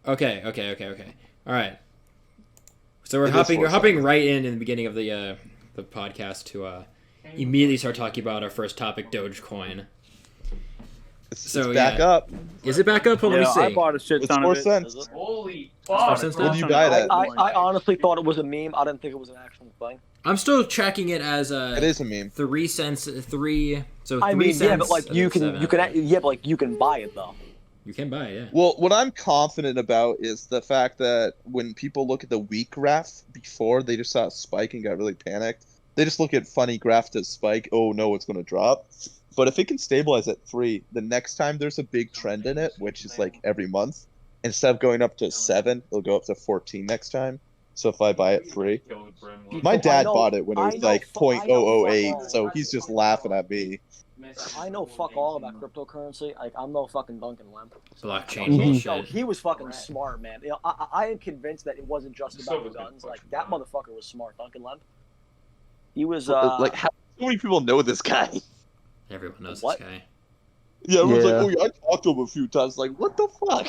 Okay. All right. So you're hopping right in the beginning of the podcast to immediately start talking about our first topic, Dogecoin. It's back up. Is it back up? Hold on, let me see. I bought a shit It's ton 4 of it. cents. Holy Four fuck! cents What now? do you buy that? I honestly thought it was a meme. I didn't think it was an actual thing. I'm still tracking it as It is a meme. 3 cents. So 3 I mean, cents. yeah, but like you can, yeah, but like you can buy it though. You can buy it, yeah. Well, what I'm confident about is the fact that when people look at the weak graph before, they just saw a spike and got really panicked. They just look at funny graph to spike. Oh no, it's going to drop. But if it can stabilize at 3, the next time there's a big trend in it, which is like every month, instead of going up to 7, it'll go up to 14 next time. So if I buy it 3, my dad bought it when it was like 0.008, so he's just laughing at me. I know fuck all about cryptocurrency. Like I'm no fucking Duncan Lemp. Blockchain bullshit. He was fucking smart, man. You know, I am convinced that it wasn't just about the guns. Like that motherfucker was smart, Duncan Lemp. He was like how so many people know this guy? Everyone knows What? this guy. Yeah, everyone's like, oh yeah, I talked to him a few times. Like, what the fuck?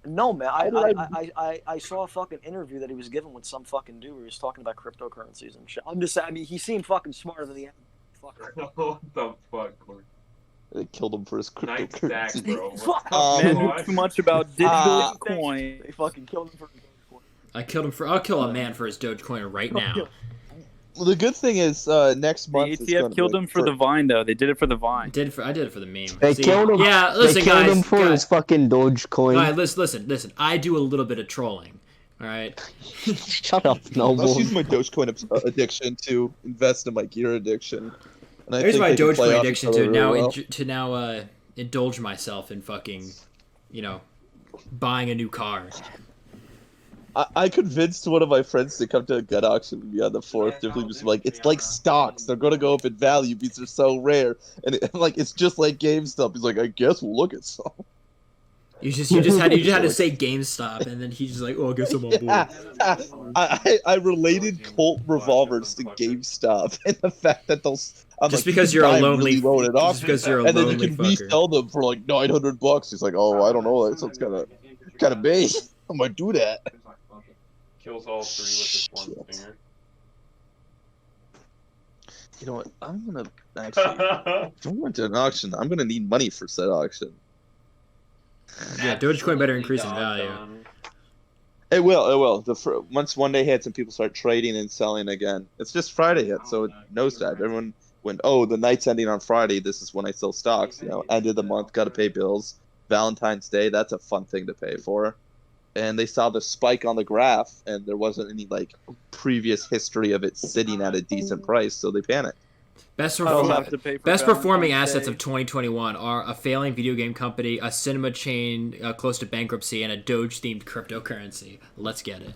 No, man. I saw a fucking interview that he was given with some fucking dude where he was talking about cryptocurrencies and shit. I'm just saying. I mean, he seemed fucking smarter than the average fucker. What the fuck, Corey? They killed him for his Nice cryptocurrency. stack, bro. Fuck, Man, man. knew too much about digital coin. They fucking killed him for. I'll kill a man for his Dogecoin right now. Well, the good thing is next The month. ATF killed him for the Vine, though. They did it for the Vine. I did it for the meme. They See, killed him. Yeah, listen, they killed guys. him for his fucking Dogecoin. Guys, listen. I do a little bit of trolling. All right. Shut up, I Noble. was using my Dogecoin addiction to invest in my gear addiction. And I Here's think my they can play Dogecoin off addiction each other to really well. indulge myself in fucking, buying a new car. I convinced one of my friends to come to a gut auction with me on the 4th. They're just like, it's like stocks. They're going to go up in value because they're so rare. And it's just like GameStop. He's like, I guess we'll look at some. You just had to say GameStop, and then he's just like, oh, I guess I'm on board. Yeah. I related Colt revolvers to GameStop and the fact that those. Just because you're a lonely, just because you're a and then lonely you can fucker. resell them for like $900. He's like, oh, I don't know, that sounds kind of big. I might do that. Kills all 3 with this one finger. You know what? I'm gonna actually. If I went to an auction, I'm gonna need money for said auction. Yeah, Dogecoin better increase in value. It will. Once one day hits and people start trading and selling again, it's just Friday hit, so it nosedive. Everyone went, oh, the night's ending on Friday. This is when I sell stocks. End of the month, gotta pay bills. Valentine's Day, that's a fun thing to pay for. And they saw the spike on the graph, and there wasn't any like previous history of it sitting at a decent price, so they panicked. Best performing Valentine's assets Day. of 2021 are a failing video game company, a cinema chain close to bankruptcy, and a Doge-themed cryptocurrency. Let's get it.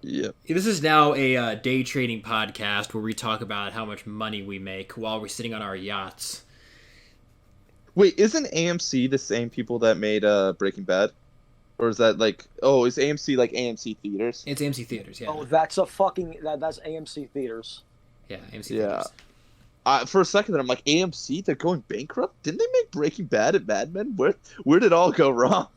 Yeah. This is now a day trading podcast where we talk about how much money we make while we're sitting on our yachts. Wait, isn't AMC the same people that made Breaking Bad? Or is that like, is AMC like AMC Theaters? It's AMC Theaters, yeah. Oh, that's that's AMC Theaters. Yeah, AMC Yeah. Theaters. For a second there, I'm like, AMC, they're going bankrupt? Didn't they make Breaking Bad and Mad Men? Where did it all go wrong?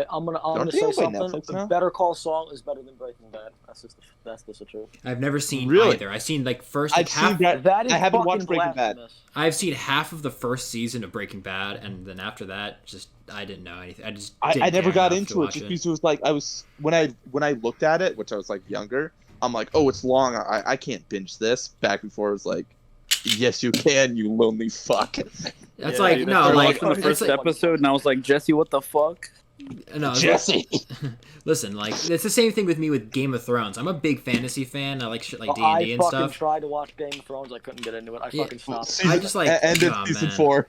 I'm gonna Aren't say they owned by something. Netflix now? Better Call Saul is better than Breaking Bad. That's just the truth. I've never seen Really? either. I've seen like I've seen that. That is I haven't fucking watched Breaking Bad. blasphemous. I've seen half of the first season of Breaking Bad, and then after that, just I didn't know anything. I didn't never care got enough to into it watch just because it was like when I looked at it, which I was like younger, I'm like, oh, it's long. I can't binge this. Back before it was like, yes, you can, you lonely fuck. That's Yeah, like dude, no, I like watched the first it's like- episode, and I was like, Jesse, what the fuck? no, Jesse. Listen, like it's the same thing with me with Game of Thrones. I'm a big fantasy fan. I like shit like I D&D and fucking stuff. tried to watch Game of Thrones. I couldn't get into it. I Yeah. fucking stopped. I just like End of oh, season man. 4.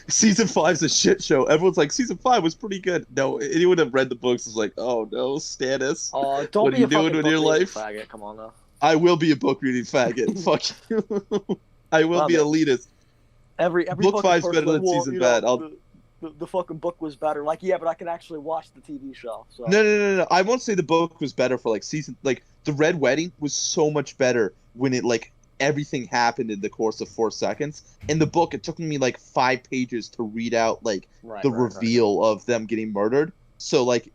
Season 5's a shit show. Everyone's like, season 5 was pretty good. No, anyone that read the books is like, oh no, Stannis. Don't What be are you a doing fucking with your book reading life? faggot. Come on now. I will be a book reading faggot. Fuck you. I will Love be it. elitist. Every Book fucking 5's person better than like, well, season you bad. know, the fucking book was better. Like, yeah, but I can actually watch the TV show. So. No. I won't say the book was better for like season. Like the Red Wedding was so much better when it like everything happened in the course of 4 seconds. In the book, it took me like 5 pages to read out like the reveal of them getting murdered. So like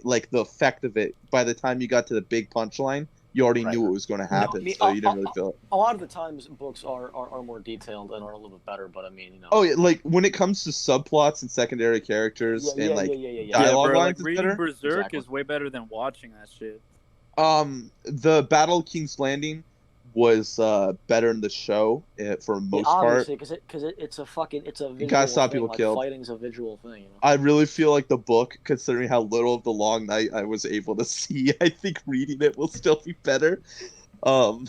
like the effect of it, by the time you got to the big punchline, you already knew what was going to happen, so you didn't really feel it. A lot of the times, books are more detailed and are a little bit better, but I mean, Oh yeah, like when it comes to subplots and secondary characters and dialogue bro, lines, like, reading better. Berserk is way better than watching that shit. The Battle of King's Landing was better in the show for most part. Obviously, because it's a visual You gotta stop people like, killed. Fighting's a visual thing. You know? I really feel like the book, considering how little of the Long Night I was able to see, I think reading it will still be better. I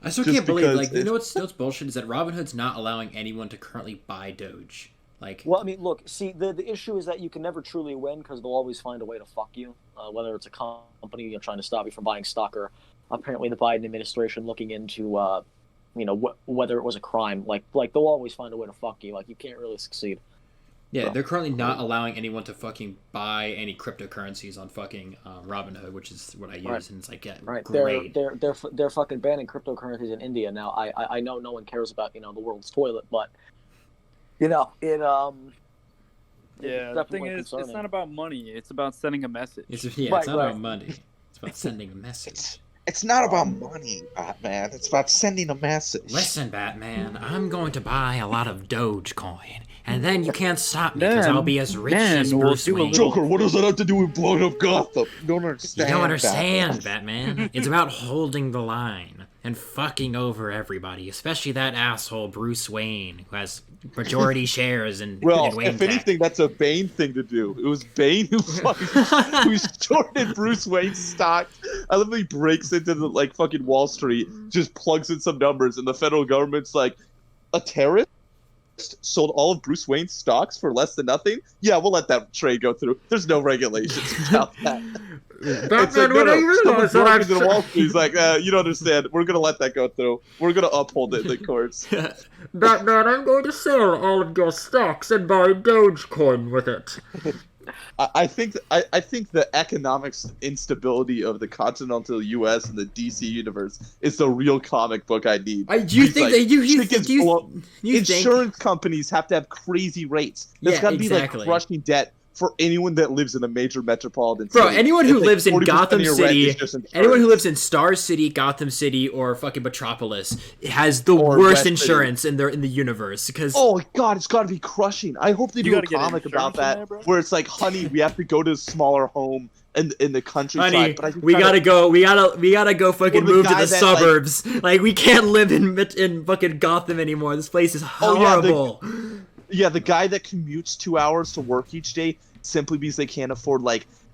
still can't believe, like, you know what's bullshit is that Robinhood's not allowing anyone to currently buy Doge. Like, well, I mean, look, see, the issue is that you can never truly win because they'll always find a way to fuck you, whether it's a company trying to stop you from buying stock or apparently the Biden administration looking into, whether it was a crime. Like they'll always find a way to fuck you. Like, you can't really succeed. Yeah, they're currently not allowing anyone to fucking buy any cryptocurrencies on fucking Robinhood, which is what I use, and it's like, yeah, great. They're fucking banning cryptocurrencies in India now. I know no one cares about the world's toilet, but it yeah, the thing is, it's not about money. It's about sending a message. It's not about money. It's about sending a message. It's not about money, Batman. It's about sending a message. Listen, Batman, I'm going to buy a lot of Dogecoin, and then you can't stop me because I'll be as rich as Bruce Wayne. Joker, what does that have to do with blowing up Gotham? You don't understand. You don't understand, Batman. It's about holding the line and fucking over everybody, especially that asshole Bruce Wayne, who has majority shares in Wayne if Tech. anything, that's a Bane thing to do. It was Bane who shorted Bruce Wayne's stock. I literally breaks into the fucking Wall Street, just plugs in some numbers, and the federal government's like, a terrorist sold all of Bruce Wayne's stocks for less than nothing? Yeah, we'll let that trade go through. There's no regulations about that. Batman, what are you doing? He's like, you don't understand. We're going to let that go through. We're going to uphold it in the courts. Batman, I'm going to sell all of your stocks and buy Dogecoin with it. I think the economic instability of the continental U.S. and the DC universe is the real comic book I need. Insurance companies have to have crazy rates. There's got to be crushing debt for anyone that lives in a major metropolitan city. Bro, anyone who lives in Gotham City, anyone who lives in Star City, Gotham City, or fucking Metropolis has the worst insurance in the universe. Because oh god, it's got to be crushing. I hope they do a comic about that, where it's like, honey, we have to go to a smaller home in the countryside. Honey, but we gotta go fucking move to the suburbs. Like, we can't live in fucking Gotham anymore. This place is horrible. Yeah, the guy that commutes 2 hours to work each day simply because they can't afford,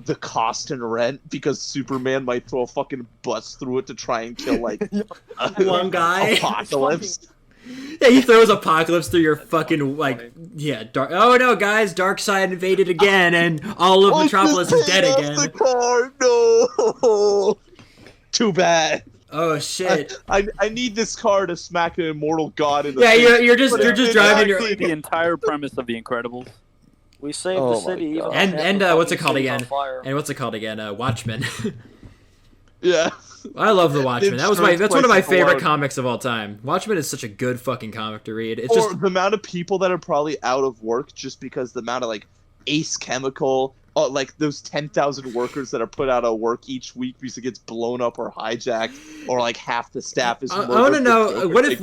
the cost and rent because Superman might throw a fucking bus through it to try and kill, one guy. Apocalypse. Yeah, he throws Apocalypse through your fucking, oh no, guys, Darkseid invaded again, and all of Metropolis is dead again. The car, no! Too bad. Oh shit! I need this car to smack an immortal god in the face. Yeah, you're just driving your the entire premise of The Incredibles. We saved the city. And what's it called again? And what's it called again? Watchmen. Yeah. I love the Watchmen. That's one of my favorite comics of all time. Watchmen is such a good fucking comic to read. It's just the amount of people that are probably out of work just because the amount of Ace Chemical. Those 10,000 workers that are put out of work each week because it gets blown up or hijacked, or half the staff is. I want to know what if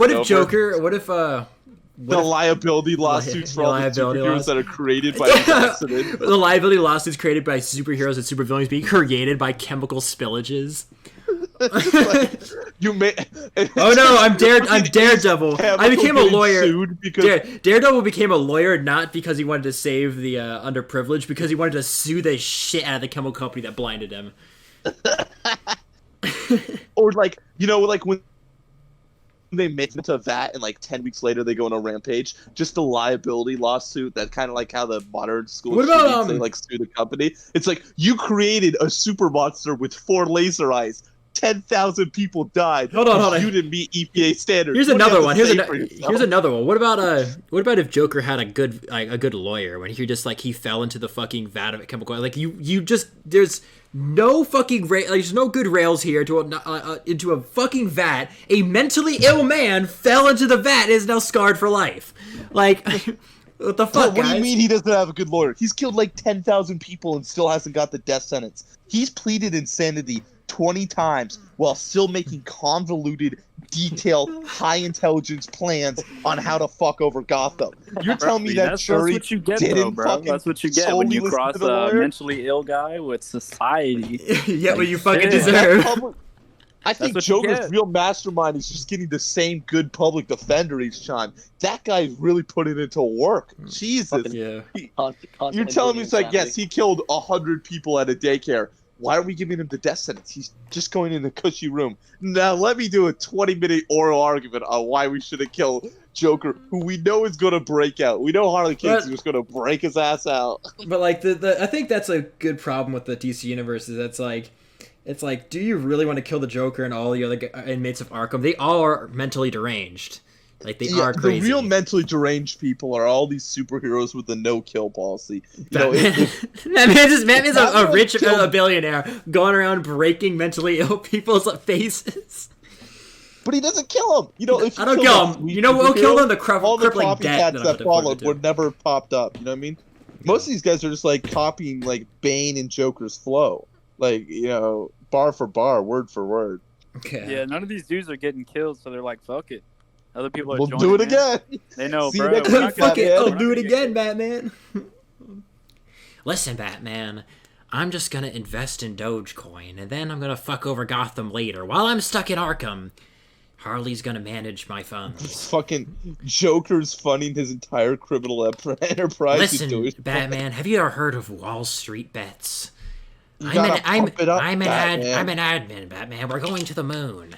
the liability lawsuits for all the superheroes that are created by accident. The liability lawsuits created by superheroes and supervillains being created by chemical spillages. You may. Oh no! I'm Daredevil. I became a lawyer. Daredevil became a lawyer not because he wanted to save the underprivileged, because he wanted to sue the shit out of the chemical company that blinded him. Or when they make it to that, and 10 weeks later they go on a rampage. Just a liability lawsuit. That kind of how the modern school shootings, they sue the company. It's you created a super monster with 4 laser eyes. 10,000 people died. Hold on. You didn't meet EPA standards. Here's another one. Here's another one. What about if Joker had a good lawyer when he fell into the fucking vat of chemical? Like you just there's no fucking there's no good rails here into a fucking vat. A mentally ill man fell into the vat and is now scarred for life. Like. What the fuck, What guys? do you mean he doesn't have a good lawyer? He's killed like 10,000 people and still hasn't got the death sentence. He's pleaded insanity 20 times while still making convoluted, detailed, high-intelligence plans on how to fuck over Gotham. You're telling me that jury that's what you get, didn't bro. fucking That's what you get when you solely cross listen to the a lawyer? mentally ill guy with society. Yeah, what you fucking shit. deserve. I think what you Joker's get. real mastermind is just getting the same good public defender each time. That guy's really putting it into work. Jesus. Yeah. You're telling me it's like, yes, he killed 100 people at a daycare. Why are we giving him the death sentence? He's just going in a cushy room. Now let me do a 20-minute oral argument on why we should have killed Joker, who we know is going to break out. We know Harley Quinn's just going to break his ass out. But like I think that's a good problem with the DC universe is that's like. It's like, do you really want to kill the Joker and all the other inmates of Arkham? They all are mentally deranged. Like, they are crazy. The real mentally deranged people are all these superheroes with the no-kill policy. Batman's a rich billionaire going around breaking mentally ill people's faces. But he doesn't kill them. If I don't kill him. You know what will kill them? All the crippling debt copycats that followed would never have popped up. You know what I mean? Most of these guys are just, like, copying, like, Bane and Joker's flow. Like, bar for bar, word for word. Okay. Yeah, none of these dudes are getting killed, so they're like, fuck it. Other people are We'll joining do it in. again. They know, See bro. you next we're week, not gonna Fuck it, get- I'll we're do not it gonna again, get- Batman. Listen, Batman, I'm just gonna invest in Dogecoin, and then I'm gonna fuck over Gotham later. While I'm stuck in Arkham, Harley's gonna manage my funds. Fucking Joker's funding his entire criminal enterprise. Listen, Batman, have you ever heard of Wall Street bets? You I'm gotta pump it up, an Batman. admin, Batman. We're going to the moon.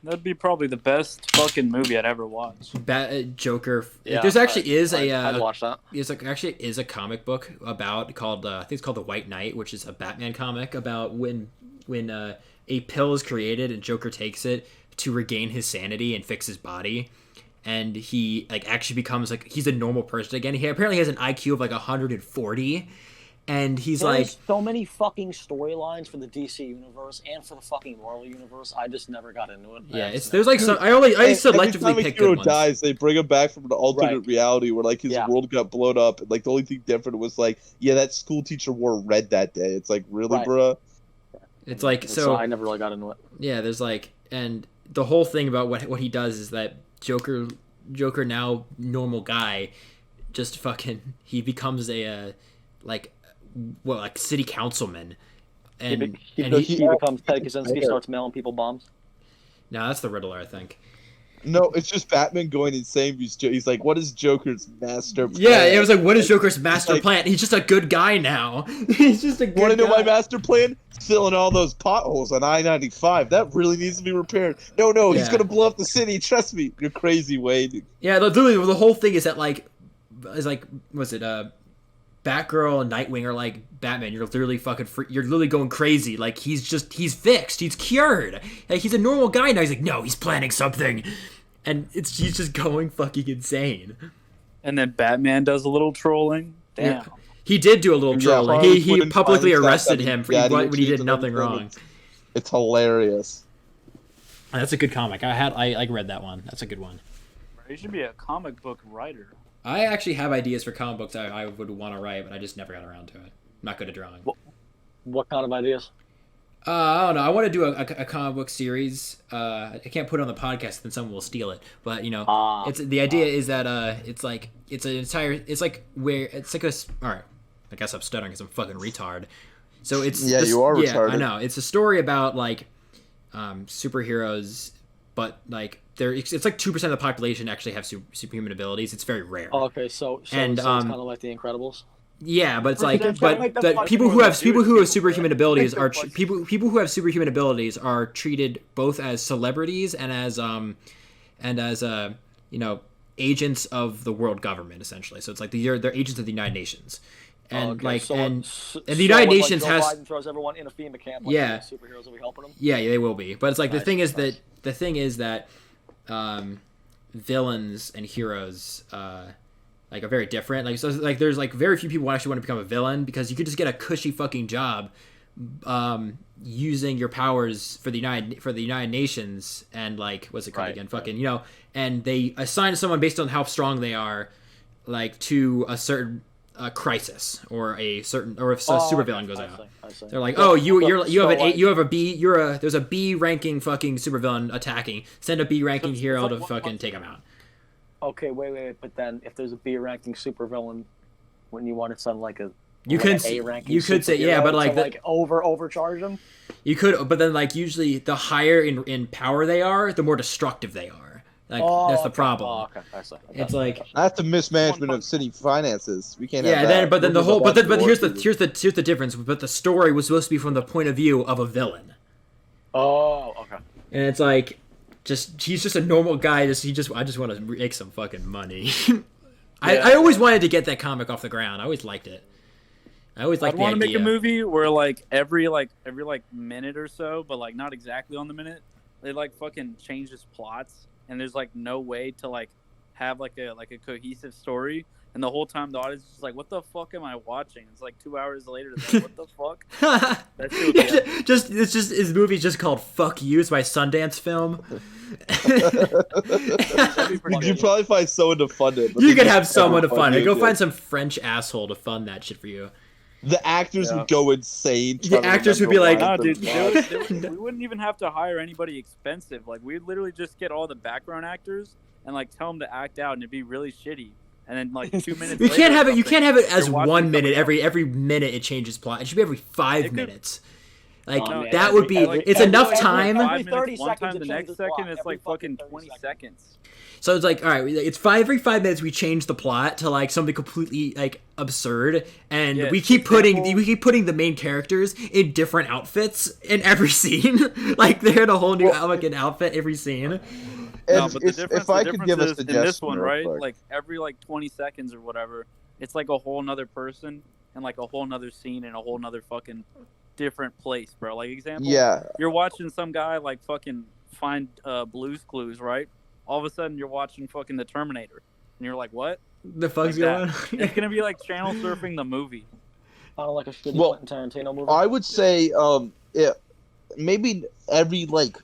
That'd be probably the best fucking movie I'd ever watch. Joker. Yeah, There's actually I'd watch that. Is a comic book called I think it's called The White Knight, which is a Batman comic about when a pill is created and Joker takes it to regain his sanity and fix his body. And he actually becomes he's a normal person again. He apparently has an IQ of 140, and there's so many fucking storylines for the DC universe and for the fucking Marvel universe. I just never got into it. Yeah, there's some. I selectively pick good ones. Dies, they bring him back from an alternate reality where his world got blown up, and the only thing different was that school teacher wore red that day. It's really, bruh. It's so I never really got into it. Yeah, there's and the whole thing about what he does is that Joker now normal guy, just he becomes a city councilman, and he becomes Ted Kaczynski, starts mailing people bombs. No, that's the Riddler, I think. No, it's just Batman going insane. He's like, what is Joker's master plan? Yeah, it was what is Joker's master plan? He's just a good guy now. He's just a good guy. Want to know my master plan? Filling all those potholes on I-95. That really needs to be repaired. No, he's going to blow up the city. Trust me. You're crazy, Wade. Yeah, literally, the whole thing is that, was it, Batgirl and Nightwing are Batman, you're literally fucking you're literally going crazy. He's fixed. He's cured. He's a normal guy now. He's no, he's planning something. And he's just going fucking insane. And then Batman does a little trolling. Damn. Yeah. He did do a little trolling. He publicly arrested him when he did nothing wrong. It's hilarious. That's a good comic. I read that one. That's a good one. You should be a comic book writer. I actually have ideas for comic books I would want to write, but I just never got around to it. I'm not good at drawing. What kind of ideas? I don't know. I want to do a comic book series. I can't put it on the podcast, then someone will steal it. But it's the idea is that it's an entire. It's all right. I guess I'm stuttering because I'm fucking retard. So it's you are retarded. I know. It's a story about superheroes, but it's 2% of the population actually have superhuman abilities. It's very rare. Oh, okay, so it's kind of like The Incredibles. Yeah, but it's people who have superhuman abilities are people who have superhuman abilities are treated both as celebrities and as agents of the world government essentially. So it's they're agents of the United Nations, And Okay, like so, and so the United when, Nations Joe has Biden throws everyone in a FEMA camp. Like, Yeah. the superheroes will be helping them. Yeah, they will be. But it's like Nice, the thing is nice. that villains and heroes like are very different. Like so like there's like very few people who actually want to become a villain because you could just get a cushy fucking job using your powers for the United Nations and like what's it called again? Fucking, you know, and they assign someone based on how strong they are like to a certain crisis or a certain or if a supervillain goes out. I see. They're like, "Oh, you have an like, A, you have a B, there's a B ranking fucking supervillain attacking. Send a B ranking hero to fucking take him out." Okay, wait. But then, if there's a B ranking supervillain, wouldn't you want to send like a You could A ranking? You could say yeah, but like to, overcharge them. You could, but then like usually the higher in power they are, the more destructive they are. Like that's the problem. Oh, okay. I see. It's like That's the mismanagement of city finances. We can't. yeah, have that. but then the whole but here's the here's difference. But the story was supposed to be from the point of view of a villain. Oh, okay. And it's like he's just a normal guy. I just want to make some fucking money. I always wanted to get that comic off the ground. I always liked it. I always liked the idea. I want to make a movie where like every minute or so, but like not exactly on the minute, they like fucking change his plots, and there's like no way to like have like a cohesive story. And the whole time the audience is just like, "What the fuck am I watching?" It's like 2 hours later. They're like, "What the fuck?" That shit would be his movie's just called "Fuck You." It's my Sundance film. You probably find someone to fund it. You could have someone to fund it. Go find some French asshole to fund that shit for you. The actors would go insane. The actors would be like, "Nah, dude, we wouldn't even have to hire anybody expensive. Like, we'd literally just get all the background actors and like tell them to act out, and it'd be really shitty. And then like 2 minutes. You can't have it. You can't have it as 1 minute. Every minute it changes plot. It should be every 5 minutes. Like that would be. It's enough time. Every 30 one seconds time, the next second, it's like fucking 20 seconds. So it's like, all right, it's every 5 minutes we change the plot to like something completely like absurd, and we keep putting the main characters in different outfits in every scene. Like they're in a whole new fucking outfit every scene. No, but if I could give a suggestion in this one, right? Quick. Like every like 20 seconds or whatever, it's like a whole nother person and like a whole nother scene in a whole nother fucking different place, bro. Like example, you're watching some guy like fucking find Blue's Clues, right? All of a sudden you're watching fucking The Terminator, and you're like, what? The fuck's going on? It's gonna be like channel surfing the movie. Like a shitty Quentin Tarantino movie. I would say, maybe every like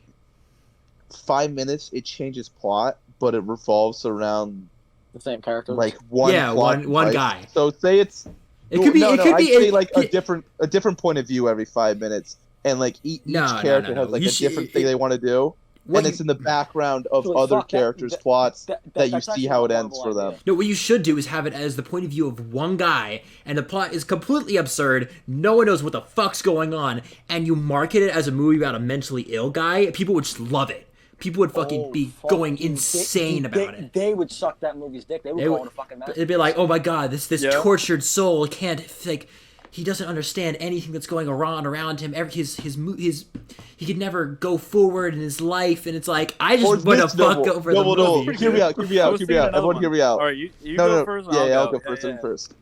5 minutes it changes plot, but it revolves around the same character. Like one guy. So say it's it could be a different point of view every 5 minutes, and like each character has like a different thing they want to do. And it's in the background of other characters' plots that you see how it ends for them. No, what you should do is have it as the point of view of one guy, and the plot is completely absurd. No one knows what the fuck's going on, and you market it as a movie about a mentally ill guy. People would just love it. People would fucking be going insane about it. They would suck that movie's dick. They would go on a fucking mess. It'd be like, oh my god, this tortured soul can't like. He doesn't understand anything that's going on around him. He could never go forward in his life, and it's like I just want to fuck over the movie. Hear me out. Everyone, hear me out. All right, you go first. I'll go first.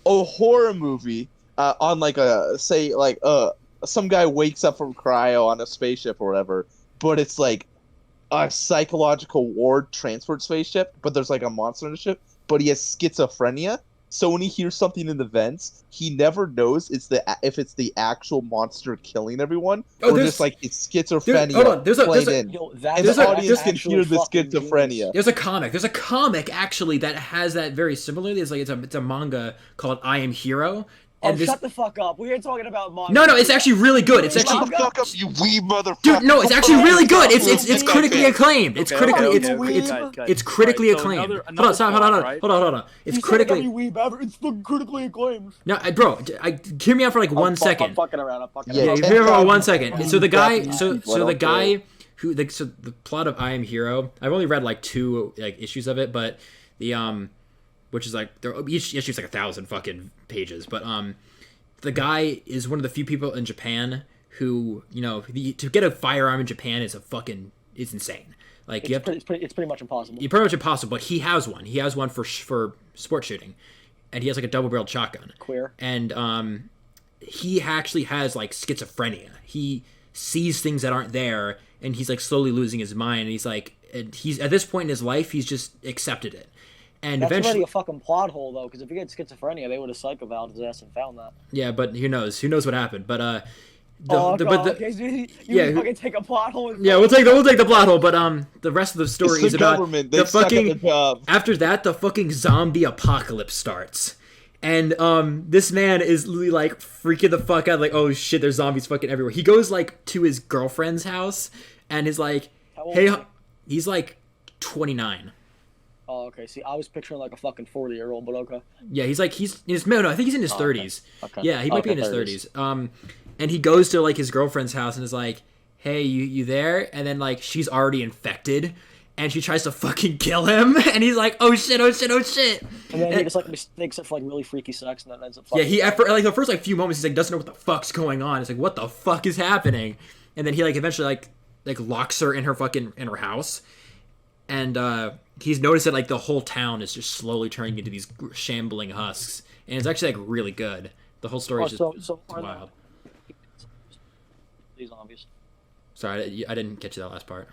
A horror movie on like some guy wakes up from cryo on a spaceship or whatever, but it's like a psychological ward transport spaceship, but there's like a monster in the ship, but he has schizophrenia. So when he hears something in the vents, he never knows if it's the actual monster killing everyone, or just like it's schizophrenia played in. And the audience can hear the schizophrenia. There's a comic actually that has that very similarly. It's a manga called I Am Hero. And shut the fuck up. We ain't talking about manga. No, it's actually really good. It's actually shut the fuck up, you weeb motherfucker. Dude, no, it's actually really good. It's critically acclaimed. It's critically acclaimed. Hold on. It's critically. It's fucking critically acclaimed. No, bro, hear me out for like 1 second. I'm fucking around. Yeah, hear me out for 1 second. So the guy, who the plot of I Am Hero. I've only read like 2 like issues of it, but the which is like each issue's like 1,000 fucking pages. But the guy is one of the few people in Japan who, you know, to get a firearm in Japan is insane. Like it's pretty much impossible. Pretty much impossible. But he has one. He has one for sport shooting, and he has like a double-barreled shotgun. Queer. And he actually has like schizophrenia. He sees things that aren't there, and he's like slowly losing his mind. And he's at this point in his life, he's just accepted it. And That's eventually, already a fucking plot hole, though, because if he had schizophrenia, they would have psychovalved his ass and found that. yeah, but who knows? Who knows what happened? But Okay, so you fucking take a plot hole. Yeah, we'll take the plot hole. But the rest of the story is about government. the fucking. The job. After that, the fucking zombie apocalypse starts. And this man is literally like freaking the fuck out, like, oh shit, there's zombies fucking everywhere. He goes like to his girlfriend's house and is like, hey, he's like 29. Oh, okay. See, I was picturing like a fucking 40-year-old, but okay. Yeah, he's like no, I think he's in his 30s. Okay. Yeah, he might be in his 30s. And he goes to like his girlfriend's house and is like, hey, you there? And then like she's already infected. And she tries to fucking kill him, and he's like, "Oh shit! Oh shit! Oh shit!" And then he just like mistakes it for like really freaky sex, and then ends up. Fucking like the first like few moments, he's like doesn't know what the fuck's going on. It's like, what the fuck is happening? And then he like eventually like locks her in her house, and he's noticed that like the whole town is just slowly turning into these shambling husks, and it's actually like really good. The whole story is just wild. These zombies. Sorry, I didn't get you that last part.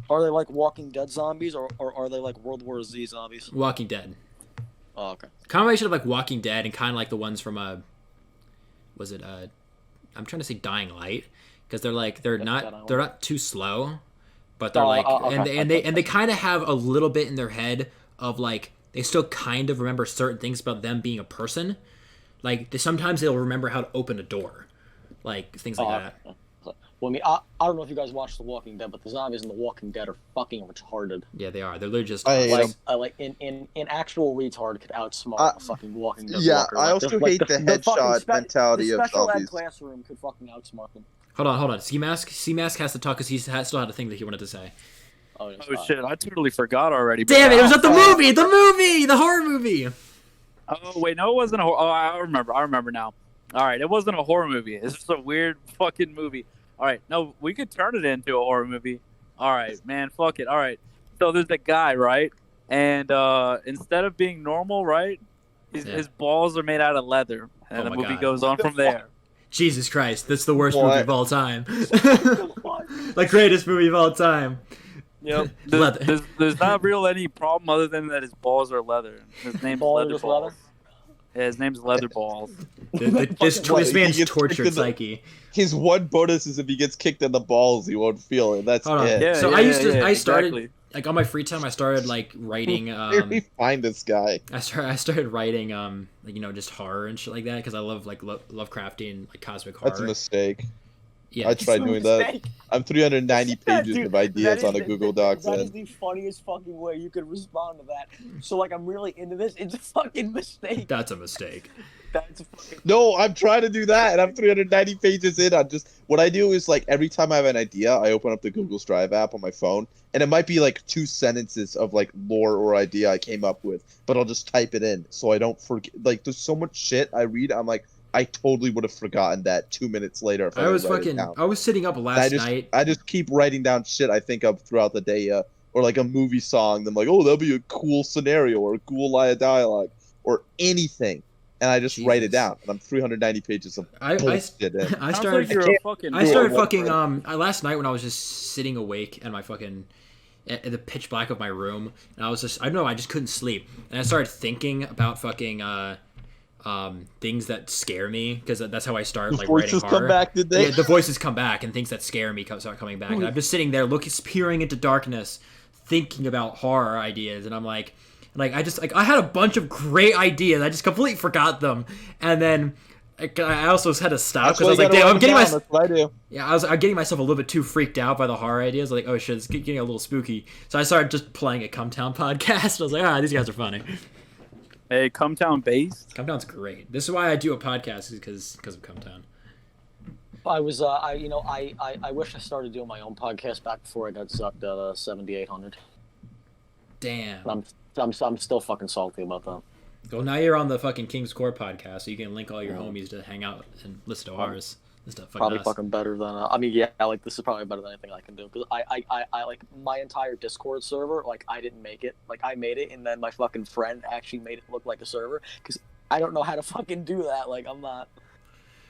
Are they like Walking Dead zombies, or are they like World War Z zombies? Walking Dead. Oh, okay. Combination of like Walking Dead and kind of like the ones from I'm trying to say Dying Light, because they're not too slow, but they're okay. and they kind of have a little bit in their head of like they still kind of remember certain things about them being a person. Like sometimes they'll remember how to open a door, like things like that. Okay. Well, I mean, I don't know if you guys watch The Walking Dead, but the zombies in The Walking Dead are fucking retarded. Yeah, they are. They're literally just like in actual retard could outsmart a fucking Walking Dead. Yeah, walker. I also hate the headshot mentality of zombies. The special ed classroom could fucking outsmart them. Hold on. Ski Mask has to talk because he still had a thing that he wanted to say. Oh shit! I totally forgot already. Damn it! It was at the movie, the horror movie. Oh wait, no, it wasn't a horror. Oh, I remember now. All right, it wasn't a horror movie. It's just a weird fucking movie. All right, no, we could turn it into a horror movie. All right, man, fuck it. All right, so there's a guy, right? And instead of being normal, right, his balls are made out of leather, and the movie goes on from there. Jesus Christ, that's the worst movie of all time. The greatest movie of all time. Yep. There's not real any problem other than that his balls are leather. His name's Leather Balls. Yeah, his name's Leather Balls. This man's tortured psyche. His one bonus is if he gets kicked in the balls, he won't feel it. That's it. Yeah, so I started like on my free time. I started like writing. Where did we find this guy? I started writing like just horror and shit like that because I love like Lovecraftian and like cosmic horror. That's a mistake. Yeah, I tried doing that. I'm 390 pages of ideas on a Google Doc. That is the funniest fucking way you could respond to that. So like, I'm really into this. It's a fucking mistake. That's a mistake. That's a fucking... No, I'm trying to do that, and I'm 390 pages in. What I do is like every time I have an idea, I open up the Google Drive app on my phone, and it might be like 2 sentences of like lore or idea I came up with, but I'll just type it in so I don't forget. Like, there's so much shit I read. I'm like, I totally would have forgotten that 2 minutes later. If I was sitting up last night. I just keep writing down shit I think of throughout the day, or like a movie song. Then I'm like, oh, that'd be a cool scenario or a cool line of dialogue or anything, and I just write it down. And I'm 390 pages of bullshit. I started fucking last night when I was just sitting awake and my fucking in the pitch black of my room, and I just couldn't sleep, and I started thinking about fucking things that scare me, because that's how I start like writing horror. Come back, did they? Yeah, the voices come back, and things that scare me start coming back. And I'm just sitting there peering into darkness, thinking about horror ideas, and I'm like I had a bunch of great ideas. I just completely forgot them, and then I also had to stop because I was like, damn, I was getting myself a little bit too freaked out by the horror ideas. Like, oh shit, it's getting a little spooky. So I started just playing a Cumtown podcast. I was like, these guys are funny. Hey, Cumtown based? Cumtown's great. This is why I do a podcast, because of Cumtown. I was I wish I started doing my own podcast back before I got sucked at 7,800. Damn. I'm still fucking salty about that. Well, now you're on the fucking King's Court podcast, so you can link all your homies to hang out and listen to ours. This stuff fucking Probably us. fucking better than. I mean, yeah, like this is probably better than anything I can do because I like my entire Discord server. Like I didn't make it. Like I made it, and then my fucking friend actually made it look like a server because I don't know how to fucking do that. Like I'm not.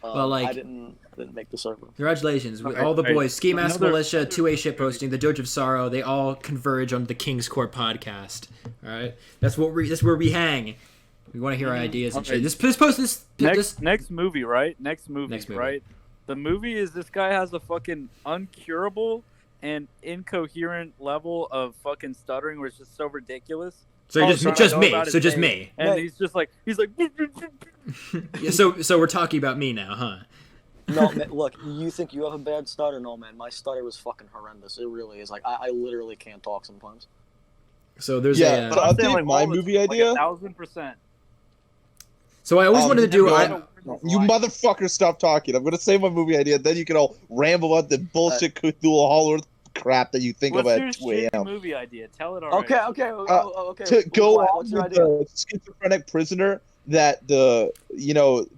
Well, like I didn't make the server. Congratulations, Okay, all the right. boys, Ski Mask Another- Militia, 2A Shitposting, the Doge of Sorrow, they all converge on the King's Court podcast. All right, that's where we hang. We want to hear our ideas and Okay. shit. Next movie, right? Next movie, right? The movie is this guy has a fucking uncurable and incoherent level of fucking stuttering, which is just so ridiculous. So Oh, just sorry, just I know me. about So his just name. me. And he's like. Yeah, so we're talking about me now, huh? No, man, look, you think you have a bad stutter? No, man, my stutter was fucking horrendous. It really is. Like I literally can't talk sometimes. So there's Yeah, a. but I'll take my movie idea. 1,000%. So I always wanted to do. You motherfuckers, stop talking. I'm gonna say my movie idea, then you can all ramble about the bullshit Cthulhu Hollow crap that you think What's of your at 2 shitty a.m. movie idea? Tell it already. Okay. Okay. To go on What's your with idea? the schizophrenic prisoner that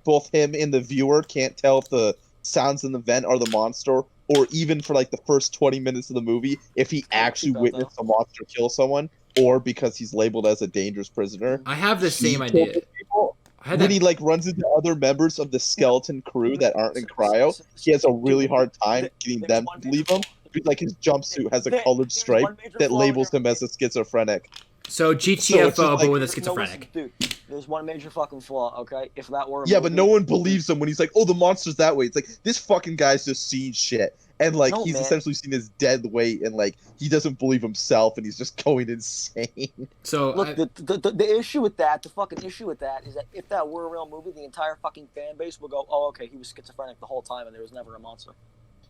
both him and the viewer can't tell if the sounds in the vent are the monster, or even for like the first 20 minutes of the movie, if he actually witnessed a monster kill someone, or because he's labeled as a dangerous prisoner. I have the he same killed idea. the people. I had When that. he like runs into other members of the skeleton crew that aren't in cryo, he has a really hard time getting them to believe him. Like his jumpsuit has a colored stripe that labels him as a schizophrenic. So So it's GTFO, just like- but with a No, schizophrenic. dude, there's one major fucking flaw. Okay, if that were a Yeah, movie, but no one believes him when he's like, "Oh, the monster's that way." It's like this fucking guy's just seen shit, and like No, he's man. essentially seen his dead weight, and like he doesn't believe himself, and he's just going insane. So Look, the issue with that, the fucking issue with that is that if that were a real movie, the entire fucking fan base would go, "Oh, okay, he was schizophrenic the whole time, and there was never a monster."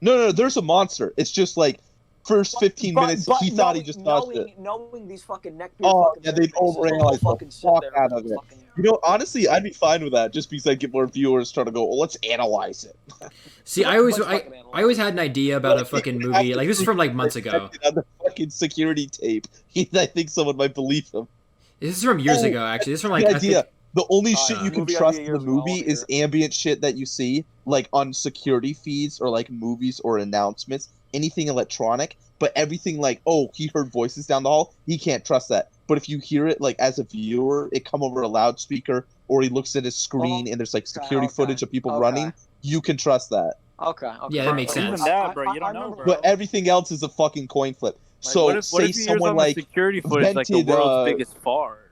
No, there's a monster. It's just like first 15 minutes, he thought he just touched it. Knowing these fucking neckbeard Oh, fucking yeah, they'd fan bases will overanalyze the fucking sit fuck there out and of it. fucking- You know, honestly, I'd be fine with that, just because I get more viewers trying to go, "Oh, let's analyze it." see, I always had an idea about a fucking movie. Like this is from like months ago. On the fucking security tape, I think someone might believe him. This is from years Oh, ago, actually. This is from like The I idea. think, The only Oh, shit yeah. you can Movie trust idea in the years ago, movie all is ambient shit that you see, like on security feeds or like movies or announcements, anything electronic. But everything like, oh, he heard voices down the hall, he can't trust that. But if you hear it like as a viewer, it come over a loudspeaker, or he looks at his screen and there's like security footage of people running, you can trust that. Okay. Yeah, that makes sense. Even that, bro, you don't know, bro. But everything else is a fucking coin flip. Like, So what if say he hears someone on the like security footage like the vented, world's biggest fart?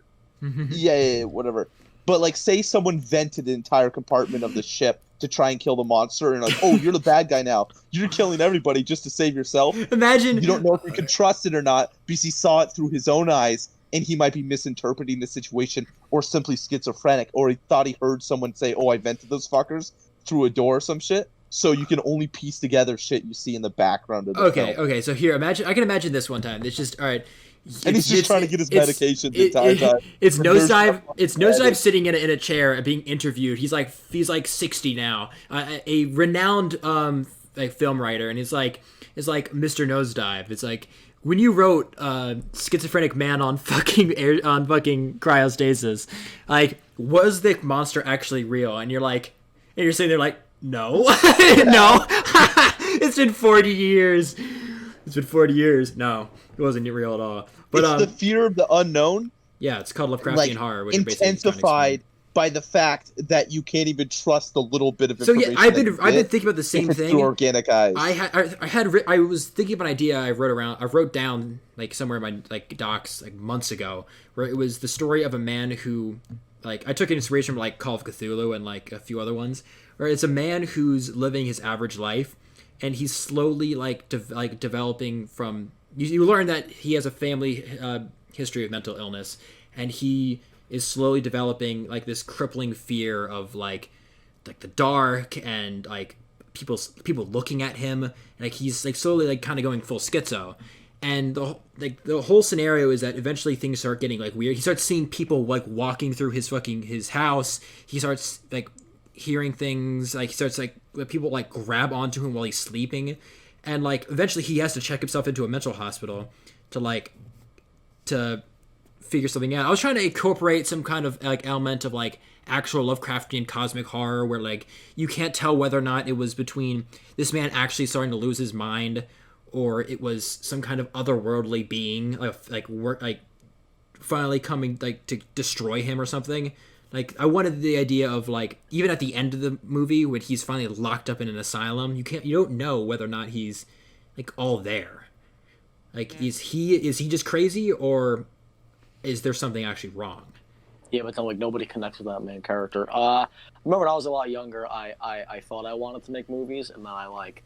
yeah, whatever. But like, say someone vented the entire compartment of the ship to try and kill the monster, and like, oh, you're the bad guy now. You're killing everybody just to save yourself. Imagine You don't know if you can trust it or not because he saw it through his own eyes, and he might be misinterpreting the situation, or simply schizophrenic, or he thought he heard someone say, "Oh, I vented those fuckers" through a door or some shit. So you can only piece together shit you see in the background of the Okay, film. okay. So here, I can imagine this one time. It's just all right. And he's just trying to get his medication the entire time. It's The nurse nosedive. It's fucking nosedive head. sitting in a chair and being interviewed. He's like 60 now, a renowned like film writer, and he's like Mr. Nosedive. It's like when you wrote schizophrenic man on fucking cryostasis, like was the monster actually real? And you're sitting there like no, no. It's been 40 years. It's been 40 years. No, it wasn't real at all. But It's the fear of the unknown, yeah, it's called Lovecraftian like horror, which basically intensified by the fact that you can't even trust the little bit of So information. yeah, I've been that you get thinking about the same if it's thing. through organic eyes. I was thinking of an idea I wrote down like somewhere in my like docs like months ago, where it was the story of a man who like I took inspiration from like Call of Cthulhu and like a few other ones, where it's a man who's living his average life, and he's slowly like developing from. You learn that he has a family history of mental illness, and he is slowly developing like this crippling fear of like the dark and like people looking at him, and like he's like slowly like kind of going full schizo. And the whole scenario is that eventually things start getting like weird. He starts seeing people like walking through his house. He starts like hearing things, like he starts like people like grab onto him while he's sleeping, and like eventually he has to check himself into a mental hospital to figure something out. I was trying to incorporate some kind of like element of like actual Lovecraftian cosmic horror where like you can't tell whether or not it was between this man actually starting to lose his mind or it was some kind of otherworldly being like finally coming like to destroy him or something. Like I wanted the idea of like even at the end of the movie when he's finally locked up in an asylum, you don't know whether or not he's like all there. Like is he just crazy or is there something actually wrong? Yeah, but then like nobody connects with that main character. I remember when I was a lot younger, I thought I wanted to make movies, and then I like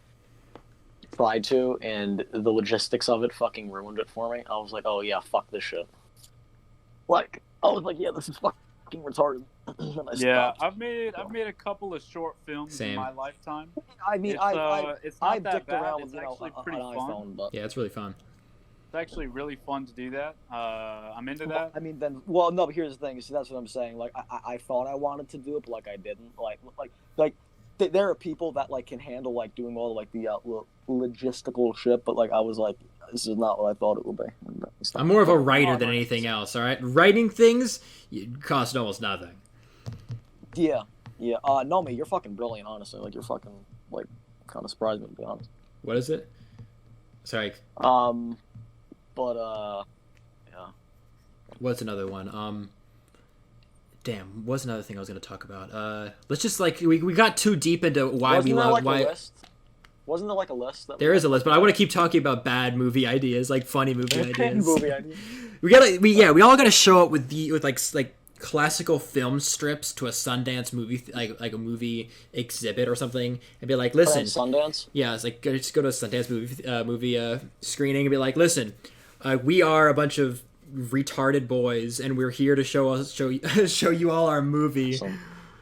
tried to, and the logistics of it fucking ruined it for me. I was like, oh yeah, fuck this shit. Like I was like, yeah, this is fucking retarded. Yeah, I've made a couple of short films in my lifetime. I mean, it's not that dicked bad. around It's with actually pretty an fun. iPhone, but Yeah, it's really fun. It's actually really fun to do that. I'm into that. I mean, then, well, no, but here's the thing. See, that's what I'm saying. Like, I thought I wanted to do it, but like I didn't. Like, there are people that like can handle like doing all like the logistical shit, but like I was like, this is not what I thought it would be. I'm more of a writer than anything else. All right, writing things cost almost nothing. Yeah. No, mate, you're fucking brilliant, honestly. Like, you're fucking like kind of surprised me, to be honest. What is it? Sorry. But yeah. What's another one? Damn, what's another thing I was gonna talk about? Let's just like we got too deep into why Wasn't we there, love like, why. a list? Wasn't there like a list? There is a list, but I want to keep talking about bad movie ideas, like funny movie ideas. Movie ideas. We all gotta show up with like classical film strips to a Sundance movie like a movie exhibit or something and be like, listen, Sundance. Yeah, it's like just go to a Sundance movie screening and be like, listen, we are a bunch of retarded boys and we're here to show you all our movie.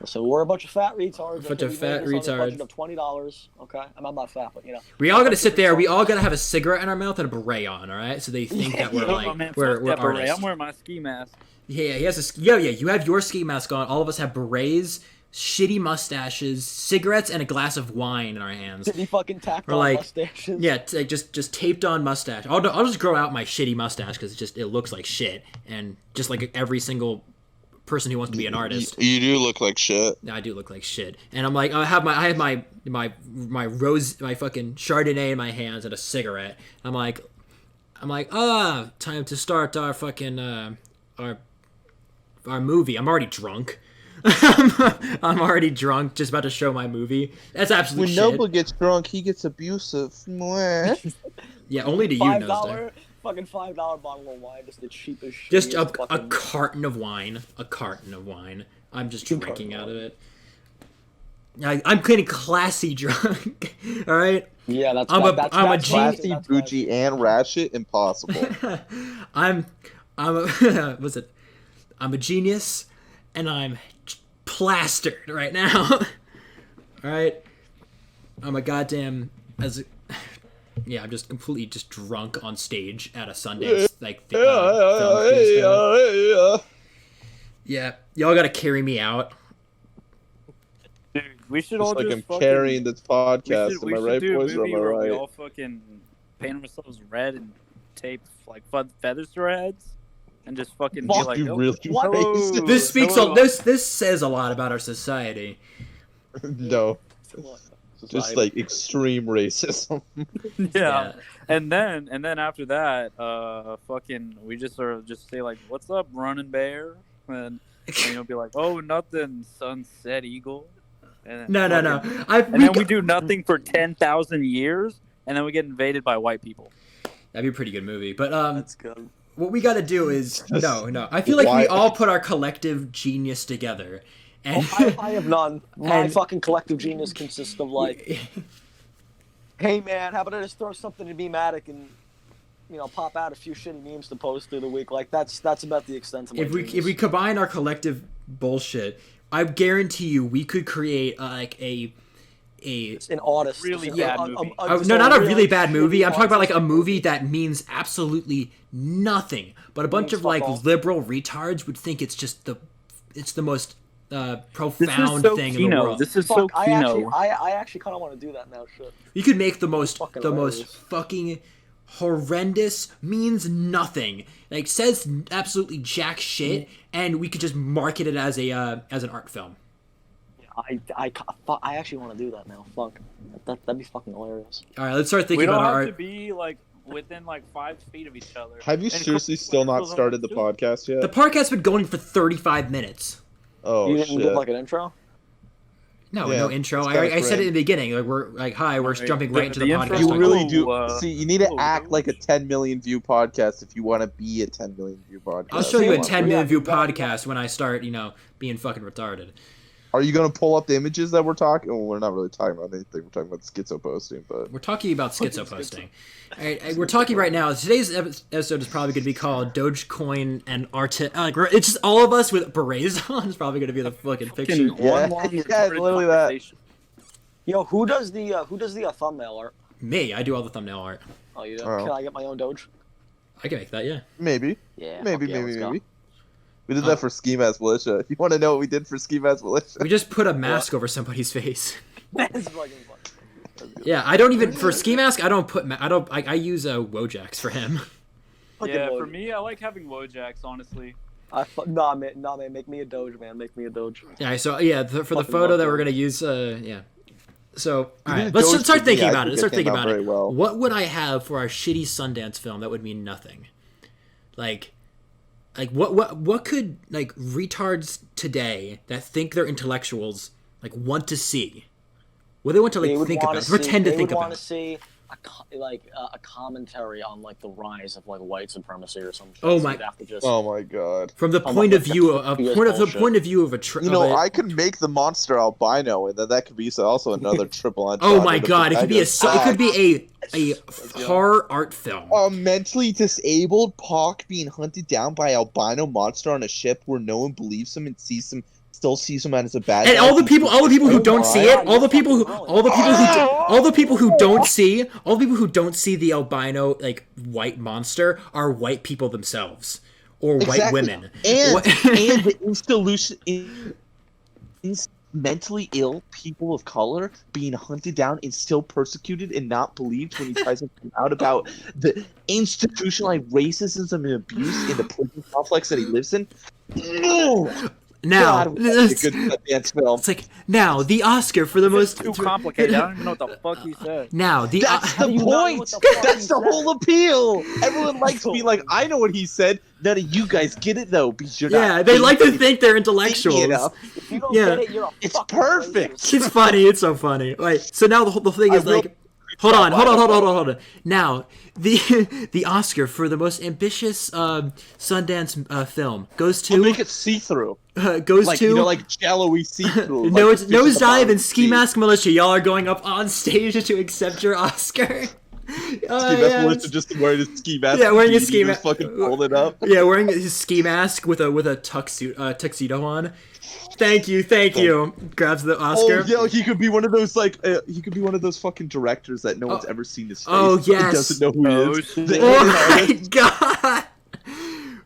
So we're a bunch of fat retards. A bunch of fat retards. A budget of $20. Okay, I'm not fat, but you know. We all gotta sit there. We all gotta have a cigarette in our mouth and a beret on. All right, so they think that we're like we're artists. I'm wearing my ski mask. Yeah, he has a yeah. You have your ski mask on. All of us have berets, shitty mustaches, cigarettes, and a glass of wine in our hands. Shitty fucking tacked on like, mustaches. Yeah, just taped on mustache. I'll just grow out my shitty mustache because it looks like shit, and just like every single person who wants to be an artist. You do look like shit. I do look like shit, and I'm like I have my fucking Chardonnay in my hands and a cigarette. I'm like time to start our fucking our movie. I'm already drunk. I'm already drunk, just about to show my movie. That's absolute shit. When Noble gets drunk, he gets abusive. Yeah, only to you, Nosler. Fucking $5 bottle of wine, just the cheapest shit. Just a carton of wine. A carton of wine. I'm just drinking out of it. I'm getting classy drunk. All right. Yeah, that's I'm a classy, bougie, and ratchet. Impossible. I'm a what's it? I'm a genius, and I'm plastered right now. All right. I'm a goddamn yeah, I'm just completely just drunk on stage at a Sundance film. Yeah, y'all gotta carry me out. Dude, we should all like just I'm fucking, carrying this podcast. Am I right, boys? Or am I right? We all fucking paint ourselves red and tape like feathers to our heads, and just fucking be like, you really hello, This speaks. hello. This says a lot about our society. No. Just like extreme racism. Yeah. And then after that, fucking we just sort of just say like, "What's up, running bear?" And you'll be like, "Oh, nothing, sunset eagle." And No. And then we do nothing for 10,000 years, and then we get invaded by white people. That'd be a pretty good movie. But That's good. what we got to do is no. I feel like we all put our collective genius together. And I have none. My fucking collective genius consists of like, hey man, how about I just throw something to Beamatic and pop out a few shitty memes to post through the week. Like that's about the extent of my genius. If we combine our collective bullshit, I guarantee you we could create an artist. Really bad movie. No, not a really bad movie. I'm talking about like a movie that means absolutely nothing, but a bunch of like liberal retards would think it's the most profound thing in the world. This is so Kino. I actually kind of want to do that now. Shit. You could make the most fucking fucking horrendous, means nothing, like says absolutely jack shit, and we could just market it as an art film. I actually want to do that now. Fuck, that'd be fucking hilarious. All right, let's start thinking We don't about have our to art. be like within like 5 feet of each other. Have you And seriously still not started the podcast yet? The podcast's been going for 35 minutes. Oh You didn't shit! give like an intro? No, Yeah, no intro. it's kinda I said it in cringe. the beginning. Like we're like, hi, we're Alright, jumping the- right into the the podcast. intro- You talking really Whoa, do. See, you need to whoa, act dude. like a 10 million view podcast if you want to be a 10 million view podcast. I'll show you a Yeah, 10 million view yeah. podcast when I start, being fucking retarded. Are you gonna pull up the images that we're talking? Well, we're not really talking about anything. We're talking about schizo posting, but We're talking about schizo posting. All right, we're talking right now. Today's episode is probably going to be called Dogecoin and art. It's just all of us with berets on. It's probably going to be the fucking picture. Fucking one long Yeah, retarded literally that. conversation. Yo, who does the thumbnail art? Me, I do all the thumbnail art. Oh, you do? Oh. Can I get my own Doge? I can make that, yeah. maybe, Yeah. maybe, fuck yeah, let's go. maybe. We did that for Ski Mask Militia. If you want to know what we did for Ski Mask Militia, We just put a mask over somebody's face. That's fucking fun. Yeah, I don't even for ski mask. I don't put. I use Wojaks for him. Fucking Yeah, Doge. for me, I like having Wojaks, honestly. Nah, man, make me a Doge, man. Make me a Doge. Yeah. So yeah, for the Fucking photo love that we're Doge. gonna use. Yeah. So all You right, did let's Doge start for me. thinking I about it. think Let's start it thinking came out about very it. well. What would I have for our shitty Sundance film that would mean nothing? Like what could like retards today that think they're intellectuals like want to see? What do they want to They like would think wanna about? Pretend to they think would want about. to see a commentary on like the rise of like white supremacy or something. Oh So my- you'd have to just, oh my god. From the Oh, point of like, view that's of BS point of the bullshit. point of view of a You know, of a- I could make the monster albino, and then that could be also another triple Oh entendre my to god! It could be a protagonist. it could be a horror art film. A mentally disabled Pac being hunted down by albino monster on a ship where no one believes him and still sees him as a bad And guy. all the people who don't my see it, all the people who don't see the albino like white monster are white people themselves or white Exactly. women. And What- and the installation mentally ill people of color being hunted down and still persecuted and not believed when he tries to come out about the institutionalized racism and abuse in the prison complex that he lives in. No! Now, God, that's a good dance film. it's like now the Oscar for the most Too complicated. I don't even know what the fuck he said. Now the That's How the do you not know point. what the fuck That's he the said? whole appeal. Everyone likes to be like, I know what he said. None of you guys get it though, because you're yeah, not. they like to thinking think they're it intellectuals. enough. If you don't Yeah. get it, you're a It's fucking perfect. racist. It's funny. It's so funny. Wait, so now the thing I is will- like, hold on. Now the Oscar for the most ambitious Sundance film goes We'll to make it see-through, goes like to like jello-y see-through. no, like it's the fish in the Nosedive bottom and of Ski the sea. Mask Militia. Y'all are going up on stage to accept your Oscar. Ski mask Melissa just wearing a ski mask. Yeah, wearing a beanie, ski just mask. fucking pulled it up. Yeah, wearing his ski mask with a tuxedo on. Thank you. Grabs the Oscar. Oh, yeah, he could be one of those he could be one of those fucking directors that no one's ever seen his face. Oh, He yes. doesn't know who Oh, he is. shit. The Oh internet- my god!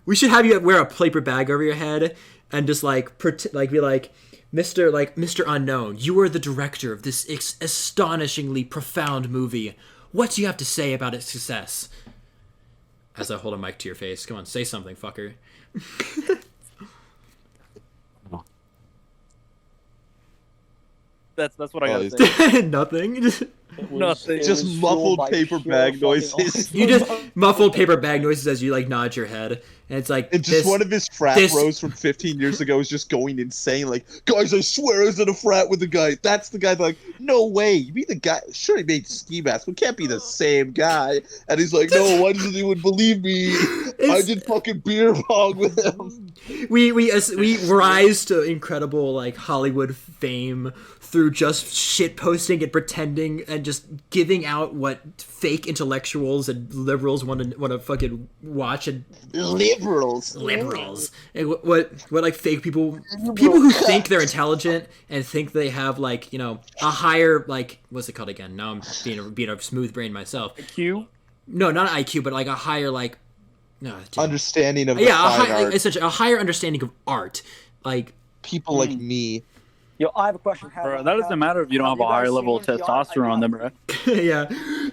We should have you wear a paper bag over your head and just like be like, Mr. Unknown, you are the director of this astonishingly profound movie. What do you have to say about its success? As I hold a mic to your face, come on, say something, fucker. That's what I Oh, gotta he's- say. Nothing. It was- Nothing. it Just was muffled fueled by paper pure bag fucking noises. awesome. You just muffled paper bag noises as you like nod your head, and it's like And just this, one of his frat this- bros from 15 years ago is just going insane. Like, guys, I swear I was in a frat with the guy. That's the guy. Like, no way. You be the guy. Sure, he made ski mask, but can't be the same guy. And he's like, no, why doesn't anyone believe me? I It's- did fucking beer pong with him. we rise to incredible like Hollywood fame through just shit posting and pretending and just giving out what fake intellectuals and liberals want to fucking watch and Liberals. and what like fake people who think they're intelligent and think they have like a higher like what's it called again? Now I'm being a smooth brain myself. Q. No, not an IQ, but like a higher like no Understanding of the yeah, fine art. essentially a higher understanding of art. Like People like me. Yo, I have a question. Bro, that doesn't matter if you don't have a higher level of testosterone than bro. yeah,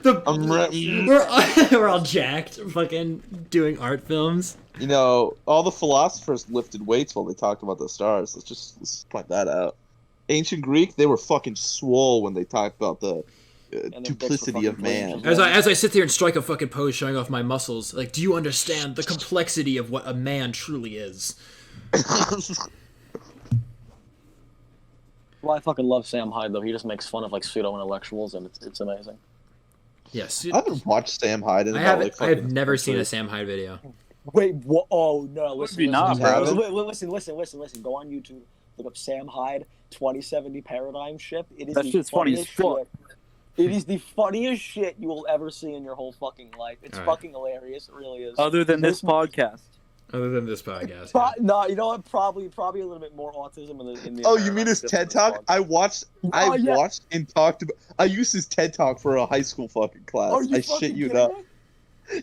We're all jacked, fucking doing art films. You know, all the philosophers lifted weights while they talked about the stars. Let's point that out. Ancient Greek, they were fucking swole when they talked about the duplicity of man. As I sit there and strike a fucking pose showing off my muscles, like, do you understand the complexity of what a man truly is? Well, I fucking love Sam Hyde though. He just makes fun of like pseudo intellectuals, and it's amazing. Yes. I haven't watched Sam Hyde in I have never seen a Sam Hyde video. Wait, what? Oh no! Listen, not, bro. bro. Listen. Go on YouTube. Look up Sam Hyde 2070 paradigm shift. It is That the shit's funny as funniest fuck. shit. It is the funniest shit you will ever see in your whole fucking life. It's All right. fucking hilarious. It really is. Other than this podcast. Other than this podcast. No, you know what? Probably a little bit more autism in the. Oh, you mean his TED Talk? I watched and talked about. I used his TED Talk for a high school fucking class. Are you I fucking shit you kidding not. me?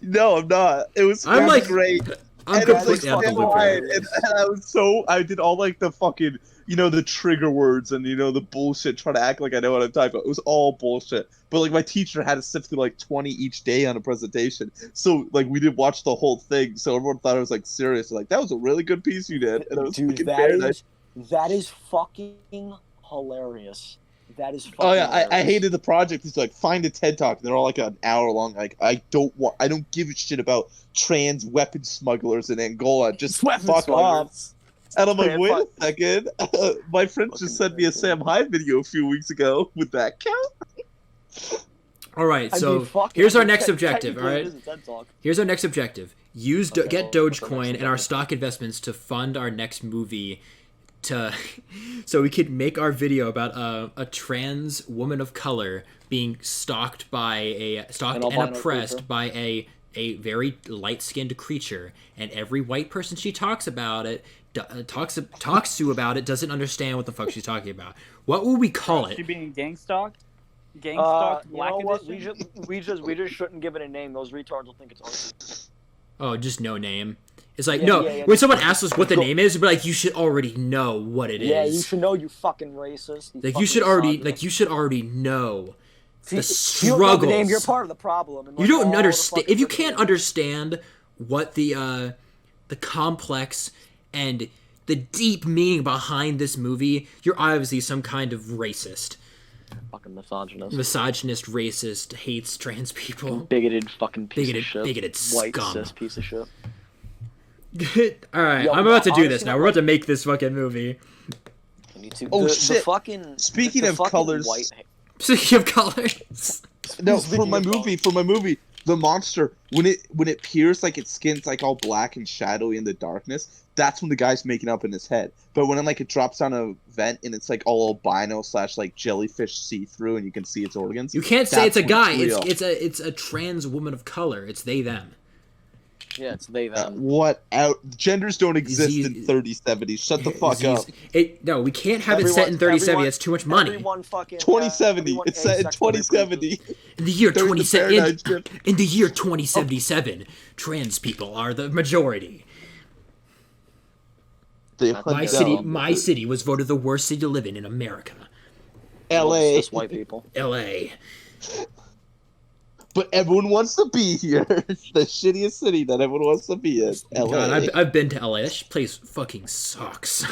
No, I'm not. It was great. I'm And I was completely out the Sam loop Hyde, here. and I did all like the fucking, the trigger words and the bullshit, trying to act like I know what I'm talking about. It was all bullshit. But like my teacher had to sift through like 20 each day on a presentation, so like we didn't watch the whole thing. So everyone thought I was like serious. Like, that was a really good piece you did. And I was Dude, fucking that is fucking hilarious. That is fucking Oh yeah, I hilarious. hated the project. It's like, find a TED Talk, and they're all like an hour long. Like, I don't give a shit about trans weapon smugglers in Angola. Just Weapon fuck off. smugglers. And I'm like, Man, wait fuck. a second. My friend just sent me a Sam Hyde video a few weeks ago. Would that count? All right, I so mean, fuck it. here's our I mean, next objective. All technically right, it is a TED Talk. here's our next objective. Get what's the next Dogecoin and our objective? stock investments to fund our next movie, so we could make our video about a trans woman of color being stalked and albino oppressed creature. by a very light-skinned creature, and every white person she talks about it talks to about it doesn't understand what the fuck she's talking about. What would we call She it? being gang stalked? Gang stalked You black know what? edition? We just shouldn't give it a name. Those retards will think it's artsy. Oh, just no name. It's like, Yeah, no, yeah, when someone asks us what the name is, we're like, you should already know what it is. Yeah, you should know, you fucking racist. Like, you should already know the If you don't know the name, struggles. you're part of the problem. And You like, all don't the understand. fucking If you fucking can't names. understand what the complex and the deep meaning behind this movie, you're obviously some kind of racist. Fucking misogynist. Misogynist, racist, hates trans people. Bigoted fucking piece Bigoted- of shit. bigoted White scum. cis piece of shit. Alright, Yo, I'm about to do this honestly, now. We're about to make this fucking movie. You need to. Oh, the shit. Fucking, Speaking the of fucking colors- White, Speaking of colors. No, Speaking for my of movie, the monster, when it peers, like its skin's like all black and shadowy in the darkness, that's when the guy's making up in his head. But when it drops down a vent and it's like all albino / like jellyfish see through and you can see its organs. You can't say it's a that's guy. when real. It's a trans woman of color. It's they them. Yeah, it's they them. What out? Genders don't exist He's- in 3070. Shut the fuck up. No, we can't have it set in 3070. That's too much money. Everyone fucking, 2070. everyone It's set in asexually 2070. In the year During the paradigm 2070, shift. in the year 2077, trans people are the majority. They My hunt My down city was voted the worst city to live in America. LA. Just white people. L.A. But everyone wants to be here. It's the shittiest city that everyone wants to be in. LA. God, I've been to L.A. That place fucking sucks.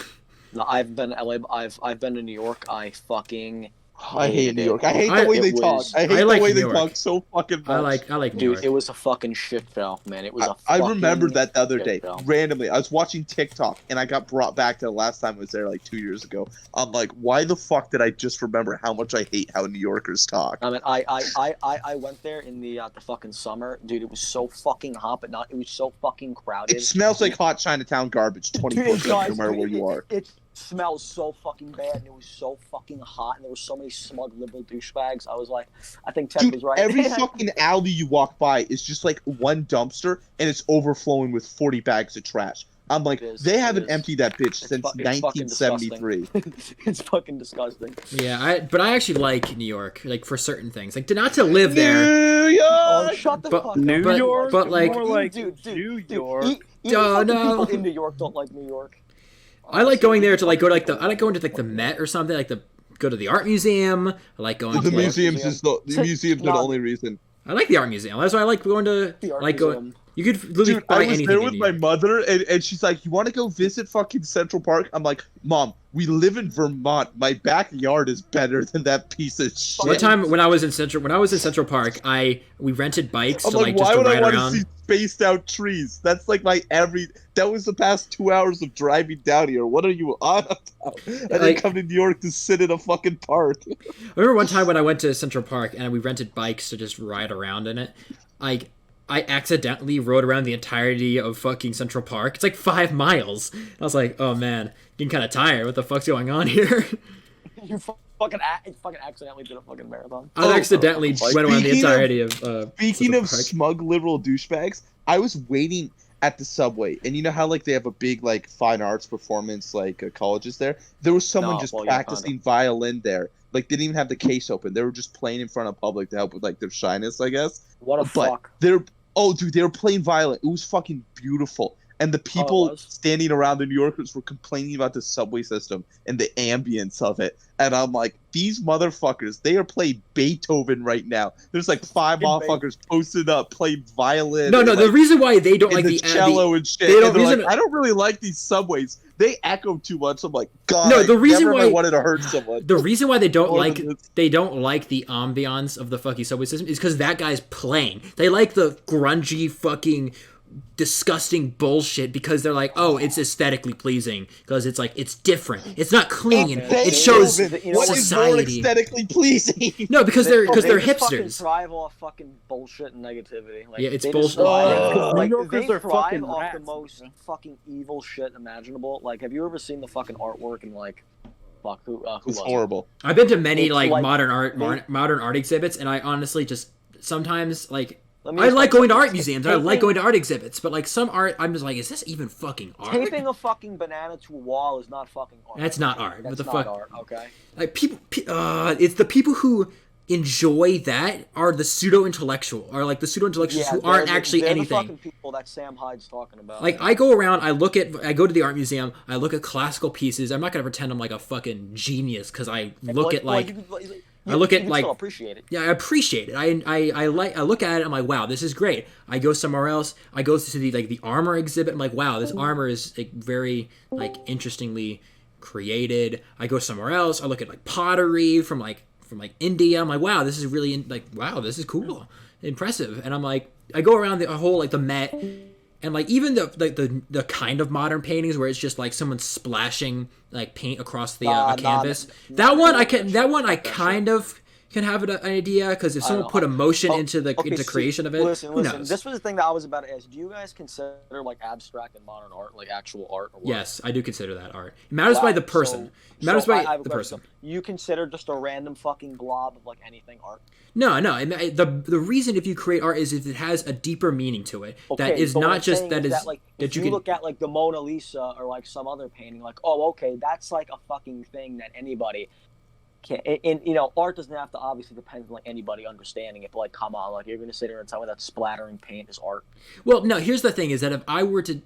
No, I've been to LA. I've been to New York. I fucking. I hate New York. I hate I- the way it they talk. was- I hate I the like way New they York. talk so fucking much. I like New Dude, York. it was a fucking shit show, man. It was a I fucking remembered that the other shit day, show. randomly. I was watching TikTok, and I got brought back to the last time I was there, like 2 years ago. I'm like, why the fuck did I just remember how much I hate how New Yorkers talk? I mean, I went there in the fucking summer, dude. It was so fucking hot, but not. It was so fucking crowded. It smells like hot Chinatown garbage Dude, 24/7, it no does, matter dude. where you are. It smells so fucking bad, and it was so fucking hot, and there were so many smug liberal douchebags. I was like, I think Ted Dude, was right. every fucking alley you walk by is just like one dumpster, and it's overflowing with 40 bags of trash. I'm like, It is, they it haven't is. emptied that bitch It's since fu- it's fucking 1973. it's fucking disgusting. Yeah, but I actually like New York, like for certain things, like not to live there. New York! Oh, shut the But- fuck New up. but- York? but, like- more like dude, New dude, York. Even Oh, fucking no. people in New York don't like New York. I like going there to like go to like I like going to like the Met or something, like go to the art museum. I like going The to museums is the So- museums are the no. only reason. I like the art museum. That's why I like going to The art like museum. going. You could literally Dude, buy I was anything there in with New my York. mother, and she's like, "You want to go visit fucking Central Park?" I'm like, "Mom, we live in Vermont. My backyard is better than that piece of shit." One time when I was in Central Park, we rented bikes I'm to like, just why to would I ride want around. to see spaced out trees? That's like that was the past 2 hours of driving down here. What are you on about? And then come to New York to sit in a fucking park. I remember one time when I went to Central Park and we rented bikes to just ride around in it. I accidentally rode around the entirety of fucking Central Park. It's like 5 miles. I was like, oh man, getting kind of tired. What the fuck's going on here? You fucking accidentally did a fucking marathon. I accidentally went around the entirety of. Speaking Central of Park. smug liberal douchebags, I was waiting at the subway, and you know how like they have a big like fine arts performance like colleges there. There was someone just practicing violin there. Like they didn't even have the case open. They were just playing in front of public to help with like their shyness, I guess. What a fuck. They were playing violin. It was fucking beautiful. And the people standing around, the New Yorkers, were complaining about the subway system and the ambience of it. And I'm like, these motherfuckers, they are playing Beethoven right now. There's like 5 motherfuckers posted up playing violin. No, the reason why they don't like the cello and shit. I don't really like these subways. They echo too much. I'm like, God. No, the reason why I wanted to hurt someone. The reason why they don't like the ambiance of the fucking subway system is because that guy's playing. They like the grungy fucking disgusting bullshit because they're like, oh, it's aesthetically pleasing because it's like it's different. It's not clean. It shows society. What is more aesthetically pleasing? No, because they're hipsters. Fucking thrive off fucking bullshit and negativity. Like, yeah, it's they bullshit. They thrive off the most fucking evil shit imaginable. Like, have you ever seen the fucking artwork and like, fuck, who it's horrible. I've been to many like modern art exhibits, and I honestly just sometimes like. I like going to art museums. I like going to art exhibits, but like some art, I'm just like, is this even fucking art? Taping a fucking banana to a wall is not fucking art. That's not art. That's what the not fuck? Art, okay. Like it's the people who enjoy that are the pseudo-intellectual, or like the pseudo-intellectuals who aren't actually anything. They're the fucking people that Sam Hyde's talking about. Like I go around, I go to the art museum, I look at classical pieces. I'm not gonna pretend I'm like a fucking genius because I look at like. I look at like, appreciate it. Yeah, I appreciate it. I look at it. I'm like, wow, this is great. I go somewhere else. I go to the armor exhibit. I'm like, wow, this armor is like very like interestingly created. I go somewhere else. I look at like pottery from India. I'm like, wow, this is really wow, this is cool, impressive. And I'm like, I go around the whole like the Met. And like even the kind of modern paintings where it's just like someone splashing like paint across the canvas. That one I kind of can have an idea because if someone put emotion into creation of it. Listen. This was the thing that I was about to ask. Do you guys consider like abstract and modern art like actual art? Or what? Yes, I do consider that art. It matters by the person. It matters by the person. You consider just a random fucking blob of like anything art? No. The reason if you create art is if it has a deeper meaning to it. Okay, that is not just that is that, like, if you look at like the Mona Lisa or like some other painting, like, oh, okay, that's like a fucking thing that anybody can. And you know, art doesn't have to obviously depend on like anybody understanding it. But like, come on, like you're gonna sit here and tell me that splattering paint is art? Well, no. Here's the thing: is that if I were to,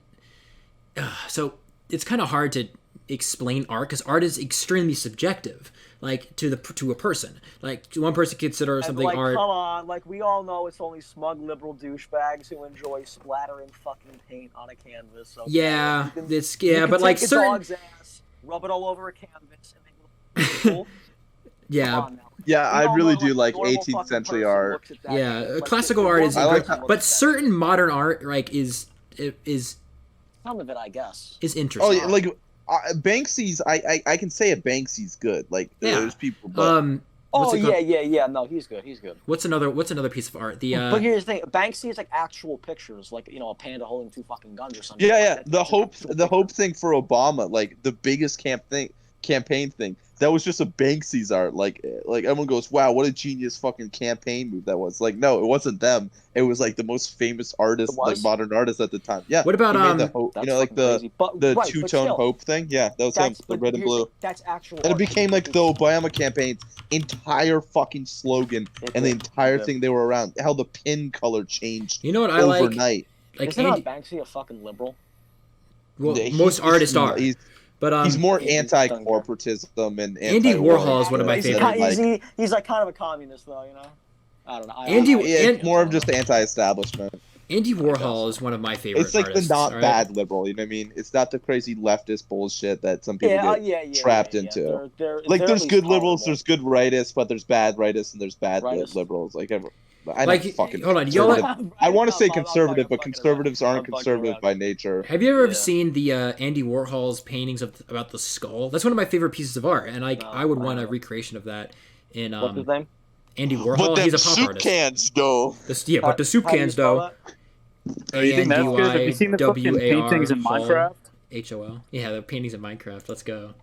so it's kind of hard to explain art because art is extremely subjective. Like to a person, like one person considers something like, art. Come on, like we all know it's only smug liberal douchebags who enjoy splattering fucking paint on a canvas. Okay? Yeah, you but can like take a certain dog's ass, rub it all over a canvas, and make it look cool. Yeah. Yeah, I really do like 18th century art. Yeah, classical art is great, but certain modern art like is some of it, I guess, is interesting. Oh, yeah, like. Banksy's, I can say a Banksy's good. Like there's people, but yeah. No, he's good. What's another piece of art? But here's the thing: Banksy is like actual pictures, like a panda holding 2 fucking guns or something. Yeah. The hope thing for Obama, like the biggest campaign thing. That was just a Banksy's art. Like everyone goes, wow, what a genius fucking campaign move that was. Like, no, it wasn't them. It was like the most famous artist, like modern artist at the time. Yeah. What about the hope, like the two-tone hope thing? Yeah, that was him. The red and blue. That's actual. And it became like the Obama campaign's entire fucking slogan and the entire thing they were around. How the pin color changed. You know what I overnight. Isn't Banksy a fucking liberal? Well, most artists are. But he's more anti-corporatism and Andy Warhol is one of my favorite. He's like kind of a communist, though, you know. I don't know. It's more of just anti-establishment. Andy Warhol is one of my favorite It's like artists, the not right? bad liberal, you know what I mean? It's not the crazy leftist bullshit that some people get trapped into. Like, there's good liberals, there's good rightists, but there's bad rightists and there's bad liberals. Like, I don't fucking hold on, I want to say conservative, but conservatives aren't conservative by nature. Have you ever seen the Andy Warhol's paintings about the skull? That's one of my favorite pieces of art, and I would want a recreation of that in What's his name? Andy Warhol. He's a pop soup artist. cans go. But the soup cans though. Oh, you think that's good? Have you seen the fucking paintings in Minecraft? HOL. Yeah, the paintings in Minecraft. Let's go.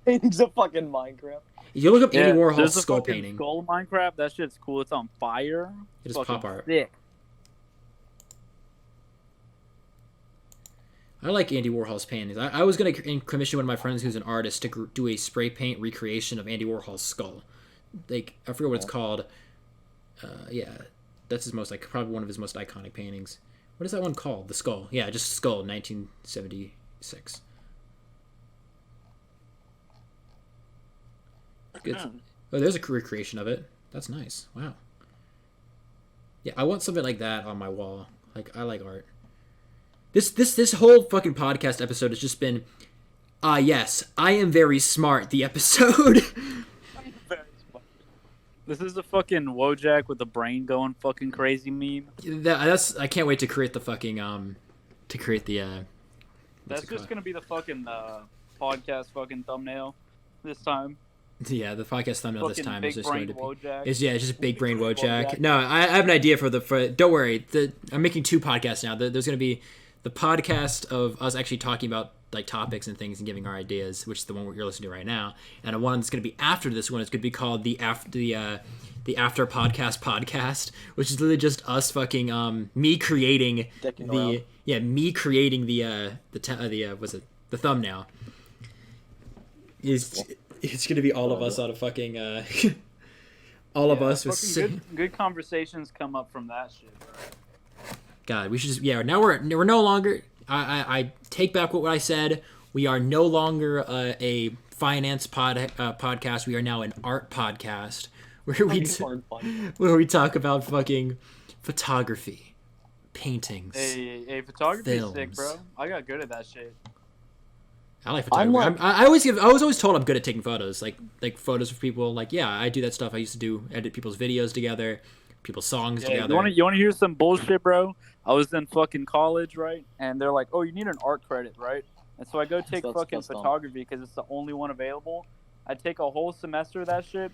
Paintings of fucking Minecraft. You look up Andy Warhol's there's a skull fucking painting. Skull Minecraft. That shit's cool. It's on fire. It is pop art. Sick. I like Andy Warhol's paintings. I was going to commission one of my friends who's an artist to do a spray paint recreation of Andy Warhol's skull. Like, I forget what it's called. Yeah, that's his probably one of his most iconic paintings. What is that one called? The Skull. Yeah, just Skull, 1976. Good. Oh, there's a recreation of it. That's nice. Wow. Yeah, I want something like that on my wall. Like, I like art. This whole fucking podcast episode has just been, yes, I am very smart. The episode. This is a fucking Wojak with the brain going fucking crazy meme. I can't wait to create the fucking That's just gonna be the fucking podcast fucking thumbnail this time. Yeah, the podcast thumbnail this time is just going to be Wojak. it's just big brain Wojak. No, I have an idea for don't worry. I'm making 2 podcasts now. There's going to be the podcast of us actually talking about like topics and things and giving our ideas, which is the one you're listening to right now, and a one that's going to be after this one is going to be called the after podcast, which is literally just us fucking me creating the thumbnail. It's going to be all of us on a fucking all of us with good conversations come up from that shit, bro. God, we should just now we're no longer. I take back what I said. We are no longer a finance podcast. We are now an art podcast where we talk about fucking photography, paintings. Hey, photography's sick, bro. I got good at that shit. I like photography. I was always told I'm good at taking photos, like photos of people. Like, yeah, I do that stuff. I used to edit people's videos together, people's songs together. You want to hear some bullshit, bro? I was in fucking college, right? And they're like, "Oh, you need an art credit, right?" And so I go take fucking photography because it's the only one available. I take a whole semester of that shit.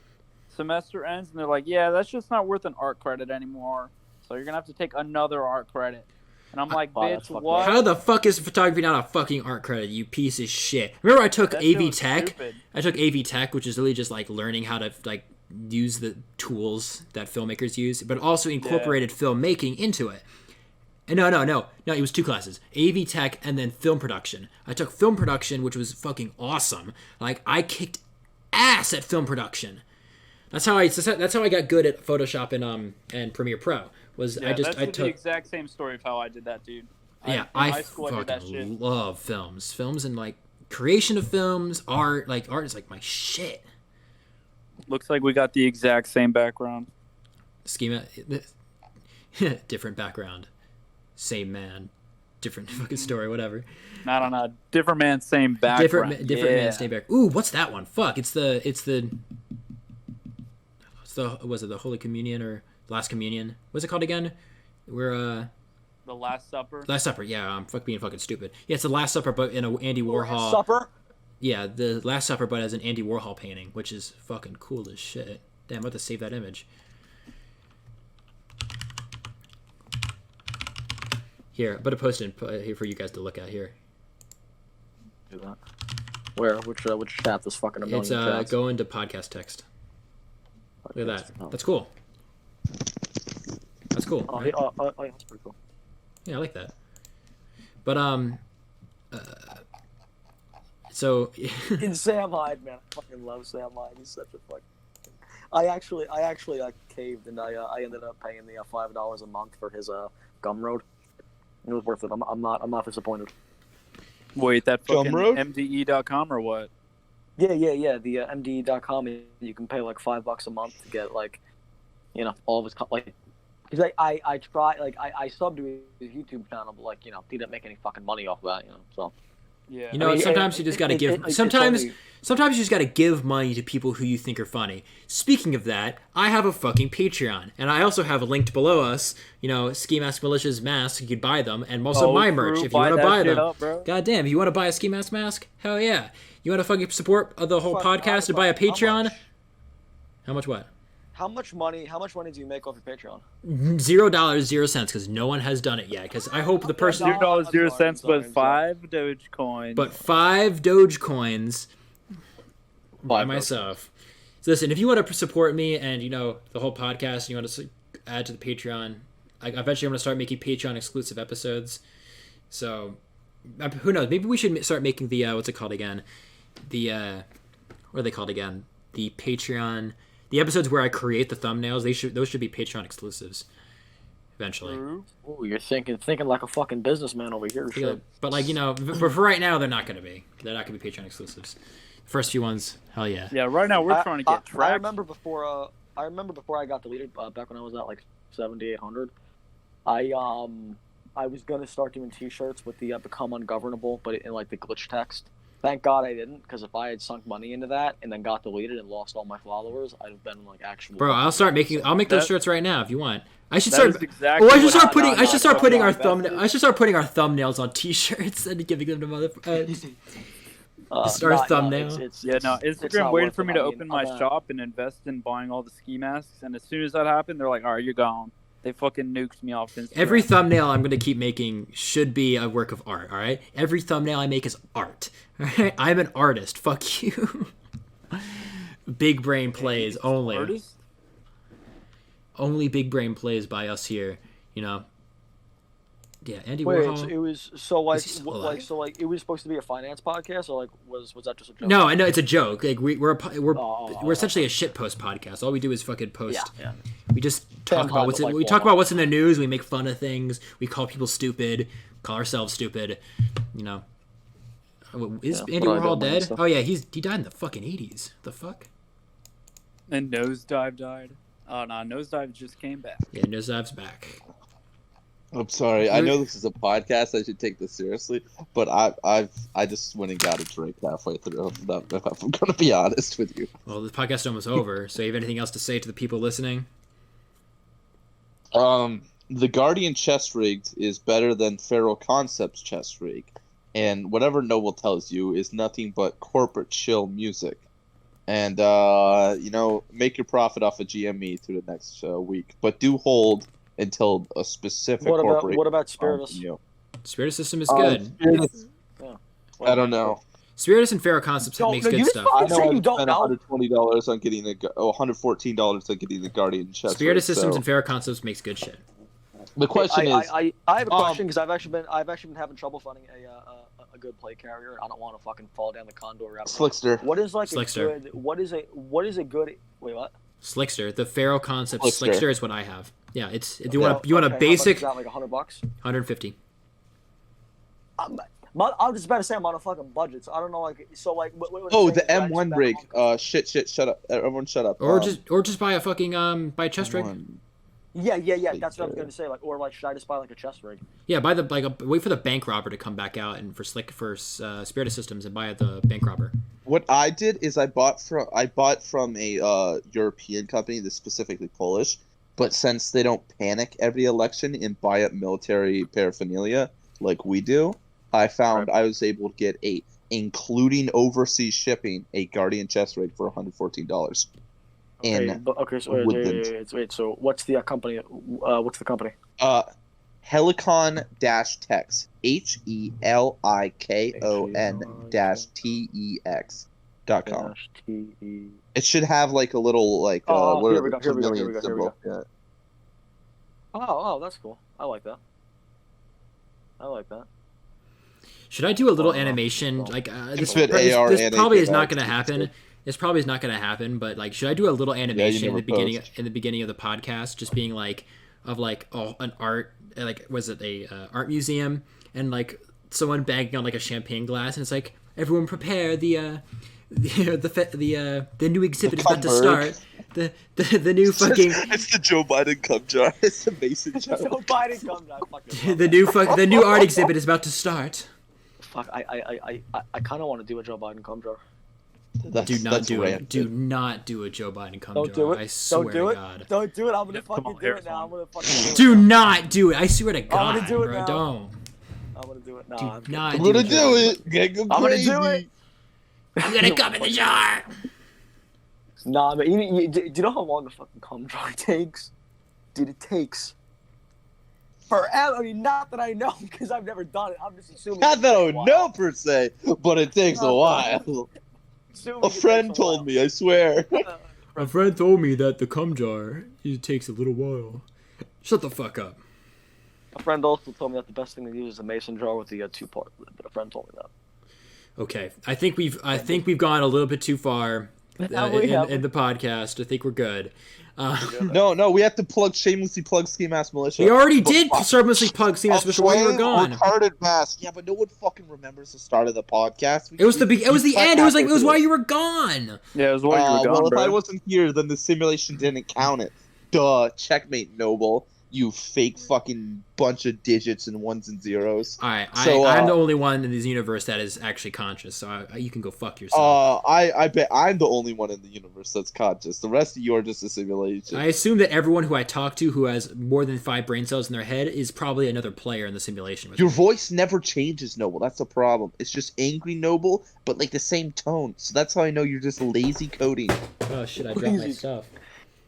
Semester ends, and they're like, "Yeah, that's just not worth an art credit anymore. So you're gonna have to take another art credit." And I'm like, "Bitch, what? How the fuck is photography not a fucking art credit? You piece of shit." Remember, I took AV Tech. Stupid. I took AV Tech, which is really just like learning how to like use the tools that filmmakers use, but also incorporated filmmaking into it. And no, it was 2 classes, AV Tech and then film production. I took film production, which was fucking awesome. Like, I kicked ass at film production. That's how I got good at Photoshop and Premiere Pro. I took the exact same story of how I did that, dude. Yeah, I fucking love films and like creation of films, art. Like, art is like my shit. Looks like we got the exact same background. Schema, different background. Same man, different fucking story, whatever. No. Different man, same background. Different man, same background. Ooh, what's that one? Fuck, was it the Holy Communion or Last Communion? What's it called again? The Last Supper. Last Supper, yeah. I'm being fucking stupid. Yeah, it's the Last Supper, but in a Andy Warhol. Last Supper. Yeah, the Last Supper, but as an Andy Warhol painting, which is fucking cool as shit. Damn, I'm about to save that image. Here, I'm going to post it here for you guys to look at here. Do that. Where? Which chat? This fucking a million It's chats. go into podcast text. Look at that. That's cool. That's cool. Oh, right? That's pretty cool. Yeah, I like that. But so In Sam Hyde, man, I fucking love Sam Hyde. He's such a fucking. I actually caved and I ended up paying the $5 a month for his Gumroad. It was worth it. I'm not disappointed. Wait, that fucking MDE.com or what? Yeah. The MDE.com. You can pay like $5 a month to get like all of his like. Because I try like I subbed to his YouTube channel, but like he didn't make any fucking money off of that, so. Yeah. You know, sometimes you just gotta give. Sometimes you just gotta give money to people who you think are funny. Speaking of that, I have a fucking Patreon, and I also have linked below us. Ski Mask Militia's masks. You could buy them, and also my merch if you want to buy them. God damn, if you want to buy a Ski Mask mask, hell yeah. You want to fucking support the whole podcast and buy a Patreon? How much what? How much money do you make off your Patreon? $0.00 because no one has done it yet. Because I hope the person $0.00, but 5 Dogecoins. But 5 Dogecoins by myself. So listen, if you want to support me and the whole podcast, and you want to add to the Patreon, eventually I'm going to start making Patreon exclusive episodes. So who knows? Maybe we should start making the what's it called again? The what are they called again? The Patreon. The episodes where I create the thumbnails, those should be Patreon exclusives. Eventually. Ooh, you're thinking like a fucking businessman over here. Yeah, but for right now, they're not gonna be. They're not gonna be Patreon exclusives. The first few ones, hell yeah. Yeah, right now we're trying to get traction. I remember before I got deleted back when I was at like 7,800. I was gonna start doing T-shirts with the "Become Ungovernable," but in like the glitch text. Thank God I didn't, because if I had sunk money into that and then got deleted and lost all my followers, I'd have been like actually. Bro, I'll make those shirts right now if you want. I should start. I should start putting our thumbnails on T-shirts and giving them to thumbnail. Instagram waited for me to open my shop and invest in buying all the ski masks, and as soon as that happened, they're like, "All right, you're gone." They fucking nuked me off Instagram. Every thumbnail I'm going to keep making should be a work of art, all right? Every thumbnail I make is art, all right? I'm an artist. Fuck you. Big brain plays only. Artist? Only big brain plays by us here, Yeah, Andy Wait, Warhol. it was it was supposed to be a finance podcast, or like was that just a joke? No, I know it's a joke. Like we're essentially a shitpost podcast. All we do is fucking post. Yeah. We just talk about what's in the news. We make fun of things. We call people stupid. Call ourselves stupid. Is Andy Warhol dead? Oh yeah, he died in the fucking 80s. The fuck? And Nosedive died. Oh no, Nosedive just came back. Yeah, Nosedive's back. I'm sorry. I know this is a podcast. I should take this seriously, but I just went and got a drink halfway through. If I'm going to be honest with you. Well, the podcast is almost over. So, you have anything else to say to the people listening? The Guardian chest rigged is better than Feral Concepts chest rig, and whatever Noble tells you is nothing but corporate chill music. And make your profit off of GME through the next week, but do hold until a specific corporate. What about Spiritus? Spiritus System is good. I don't know. Spiritus and Feral Concepts makes good stuff. I know I spent $120 on getting $114 on getting the Guardian chest. Spiritus Systems and Feral Concepts makes good shit. The question is, I have a question because I've actually been having trouble finding a good play carrier. I don't want to fucking fall down the condor rabbit hole. Slickster. What is like Slickster. a good? What is a good? Wait, what? Slickster. The Feral Concepts Slickster is what I have. Yeah, it's if you Okay, want a basic. Is that like $100? 150. I'm just about to say I'm on a fucking budget, so I don't know the M1 rig. Shut up. Everyone shut up. Or just buy a fucking buy a chest rig. Yeah. That's what I was gonna say. Should I just buy like a chest rig? Yeah, buy wait for the bank robber to come back out and for Spiritus Systems and buy the bank robber. What I did is I bought from a European company that's specifically Polish, but since they don't panic every election and buy up military paraphernalia like we do, I found I was able to get including overseas shipping, a Guardian chest rig for $114. Wait. So what's the company? What's the company? Helicon-Tex. Helikon-Tex.com. It should have like a little here we go. Yeah. Oh, that's cool. I like that. Should I do a little animation? This probably is not going to happen. This probably is not going to happen. But should I do a little animation in the beginning of the podcast, just being an art was it a art museum and someone banging on a champagne glass and it's everyone prepare the new exhibit is about to start. the new fucking It's the Joe Biden cum jar. It's the Mason jar. Joe Biden come down. Fucking the new art exhibit is about to start. fuck. I kind of want to do a Joe Biden cum jar. Do not do it. Do not do a Joe Biden cum Don't jar. do it. I swear Don't do to it. God. Don't do it. I'm gonna Come fucking on, do here's it now. I'm one. gonna fucking Do it now. not do it. I swear to God, gonna do it bro. now. Don't. I'm gonna do it now. Do I'm kidding. not I'm do gonna it. do it. Get go I'm gonna crazy. do it. I'm gonna come in the jar. Nah, but do you know how long a fucking cum jar takes? Dude, it takes forever. I mean, not that I know, because I've never done it. I'm just assuming. Not that I would Wow. know per se, but it takes a while. Assuming A it takes friend told while. me, I swear. A friend told me that the cum jar takes a little while. Shut the fuck up. A friend also told me that the best thing to use is a mason jar with the two-part lid, but a friend told me that. Okay, I think we've gone a little bit too far in the podcast. I think we're good. No, we have to shamelessly plug Ski Mask Militia. We already did shamelessly plug Ski Mask Militia while you were gone. Retarded mask. Yeah, but no one fucking remembers the start of the podcast. It was the end. It was while you were gone. Yeah, it was while you were gone, well, bro. if I wasn't here, then the simulation didn't count it. Duh. Checkmate, Noble. You fake fucking bunch of digits and ones and zeros. All right, So, I'm the only one in this universe that is actually conscious, so you can go fuck yourself. I bet I'm the only one in the universe that's conscious. The rest of you are just a simulation. I assume that everyone who I talk to who has more than 5 brain cells in their head is probably another player in the simulation. With Your me. voice never changes, Noble. That's the problem. It's just angry, Noble, but like the same tone. So that's how I know you're just lazy coding. Oh shit! I dropped my stuff.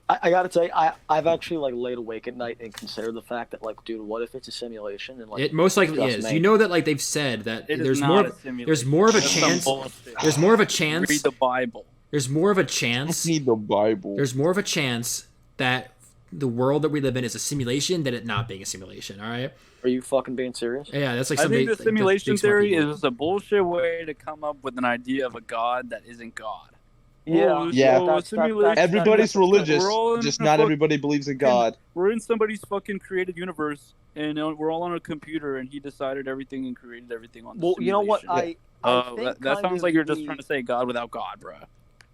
I gotta tell you, I've actually like laid awake at night and considered the fact that like, dude, what if it's a simulation and like It most likely just is. me? You know that like they've said that It is there's not more. a simulation. There's more of a That's some chance. bullshit. There's more of a chance. Read the Bible. There's more of a I chance. need the Bible. There's more of a chance that the world that we live in is a simulation than it not being a simulation. All right. Are you fucking being serious? Yeah, that's like I something. think the simulation theory is just a bullshit way to come up with an idea of a god that isn't God. Yeah, Yeah. Everybody's that's religious, We're all in just a not fuck- everybody believes in God. We're in somebody's fucking created universe, and we're all on a computer, and he decided everything and created everything on the Well, you know what? simulation. I think that kind sounds of like you're just the- trying to say God without God, bro.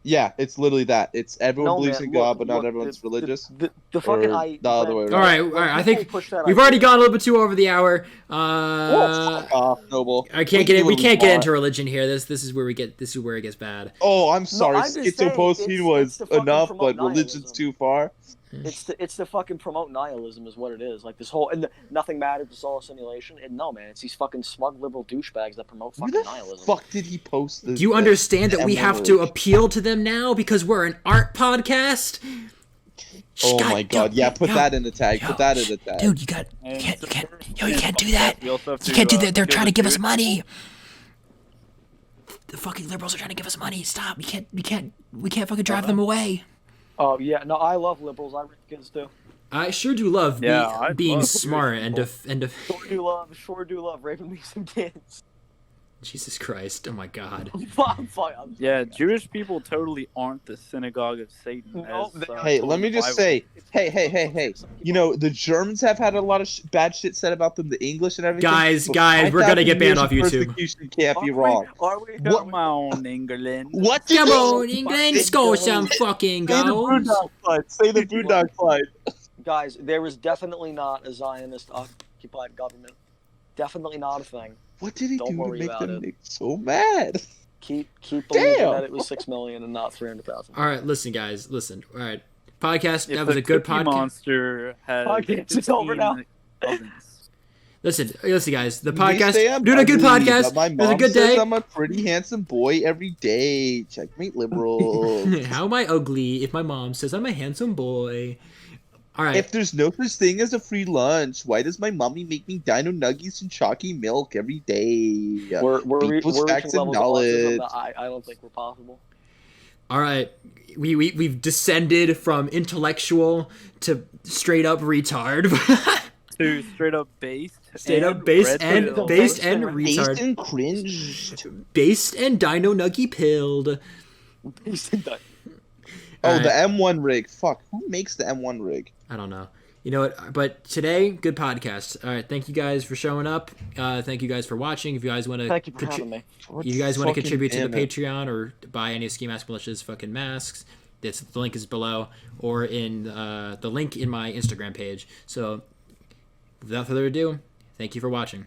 Yeah, it's literally that. It's everyone No, believes man, in God, look, but not look, everyone's religious. The fucking Or the other way All right, all right. I think push that we've idea. already gone a little bit too over the hour. Fuck off, Noble. I can't get it. We can't get into religion here. This is where we get. This is where it gets bad. Oh, I'm sorry. I'm just saying, Schizoposting it's was to fucking enough, promote but religion's nihilism. too far. It's to fucking promote nihilism is what it is. Like this whole nothing matters. It's all a simulation. And no, man, it's these fucking smug liberal douchebags that promote Where fucking the nihilism. fuck did he post this? Do you understand that we M1 have to word? appeal to them now because we're an art podcast? Oh my god, yeah, put that in the tag. Put that in the tag. Dude, you can't do that. You can't do that. They're trying to give us money. The fucking liberals are trying to give us money. Stop. We can't fucking drive them away. Oh yeah, no, I love liberals. I read kids too. I sure do love I being love smart Jewish and Sure do love raping me some kids. Jesus Christ. Oh my God. I'm fine. Yeah, Jewish people totally aren't the synagogue of Satan. No, as, they- Hey, let me just say, hey. You know, the Germans have had a lot of bad shit said about them, the English and everything. Guys, but we're gonna get 5,000 banned years off of YouTube. Persecution can't be Are wrong. we? Come on, England. What? Come did on, you- England, score some fucking Say the goals. Boondock Slide. Say the Boondock Slide. Guys, there is definitely not a Zionist occupied government. Definitely not a thing. What did he Don't do to worry make about them it. so mad? Keep believing Damn. that it was 6 million and not 300,000. All right, listen, guys, listen. All right, podcast. If That was the a good Cookie podcast. Monster has Podcast is over now. 15 ovens. Listen, guys. The They podcast. say I'm Doing a good ugly, podcast. but my It was a mom good says day. I'm a pretty handsome boy every day. Checkmate liberal. How am I ugly if my mom says I'm a handsome boy? All right. If there's no such thing as a free lunch, why does my mommy make me dino nuggies and chalky milk every day? We're People's reaching facts and levels of autism knowledge. that I don't think were possible. All right. We've descended from intellectual to straight up retard. To straight up based. Straight up and based red and pill. based and Based retard. and cringe. Based and dino nuggy pilled. Oh, Alright. the M1 rig. Fuck, who makes the M1 rig? I don't know. You know what? But today, good podcast. All right, thank you guys for showing up. Thank you guys for watching. If you guys want to, Thank you for having me. you guys want to Fucking contribute to the damn it. Patreon or buy any of Ski Mask Militia's fucking masks, The link is below, or in the link in my Instagram page. So without further ado, thank you for watching.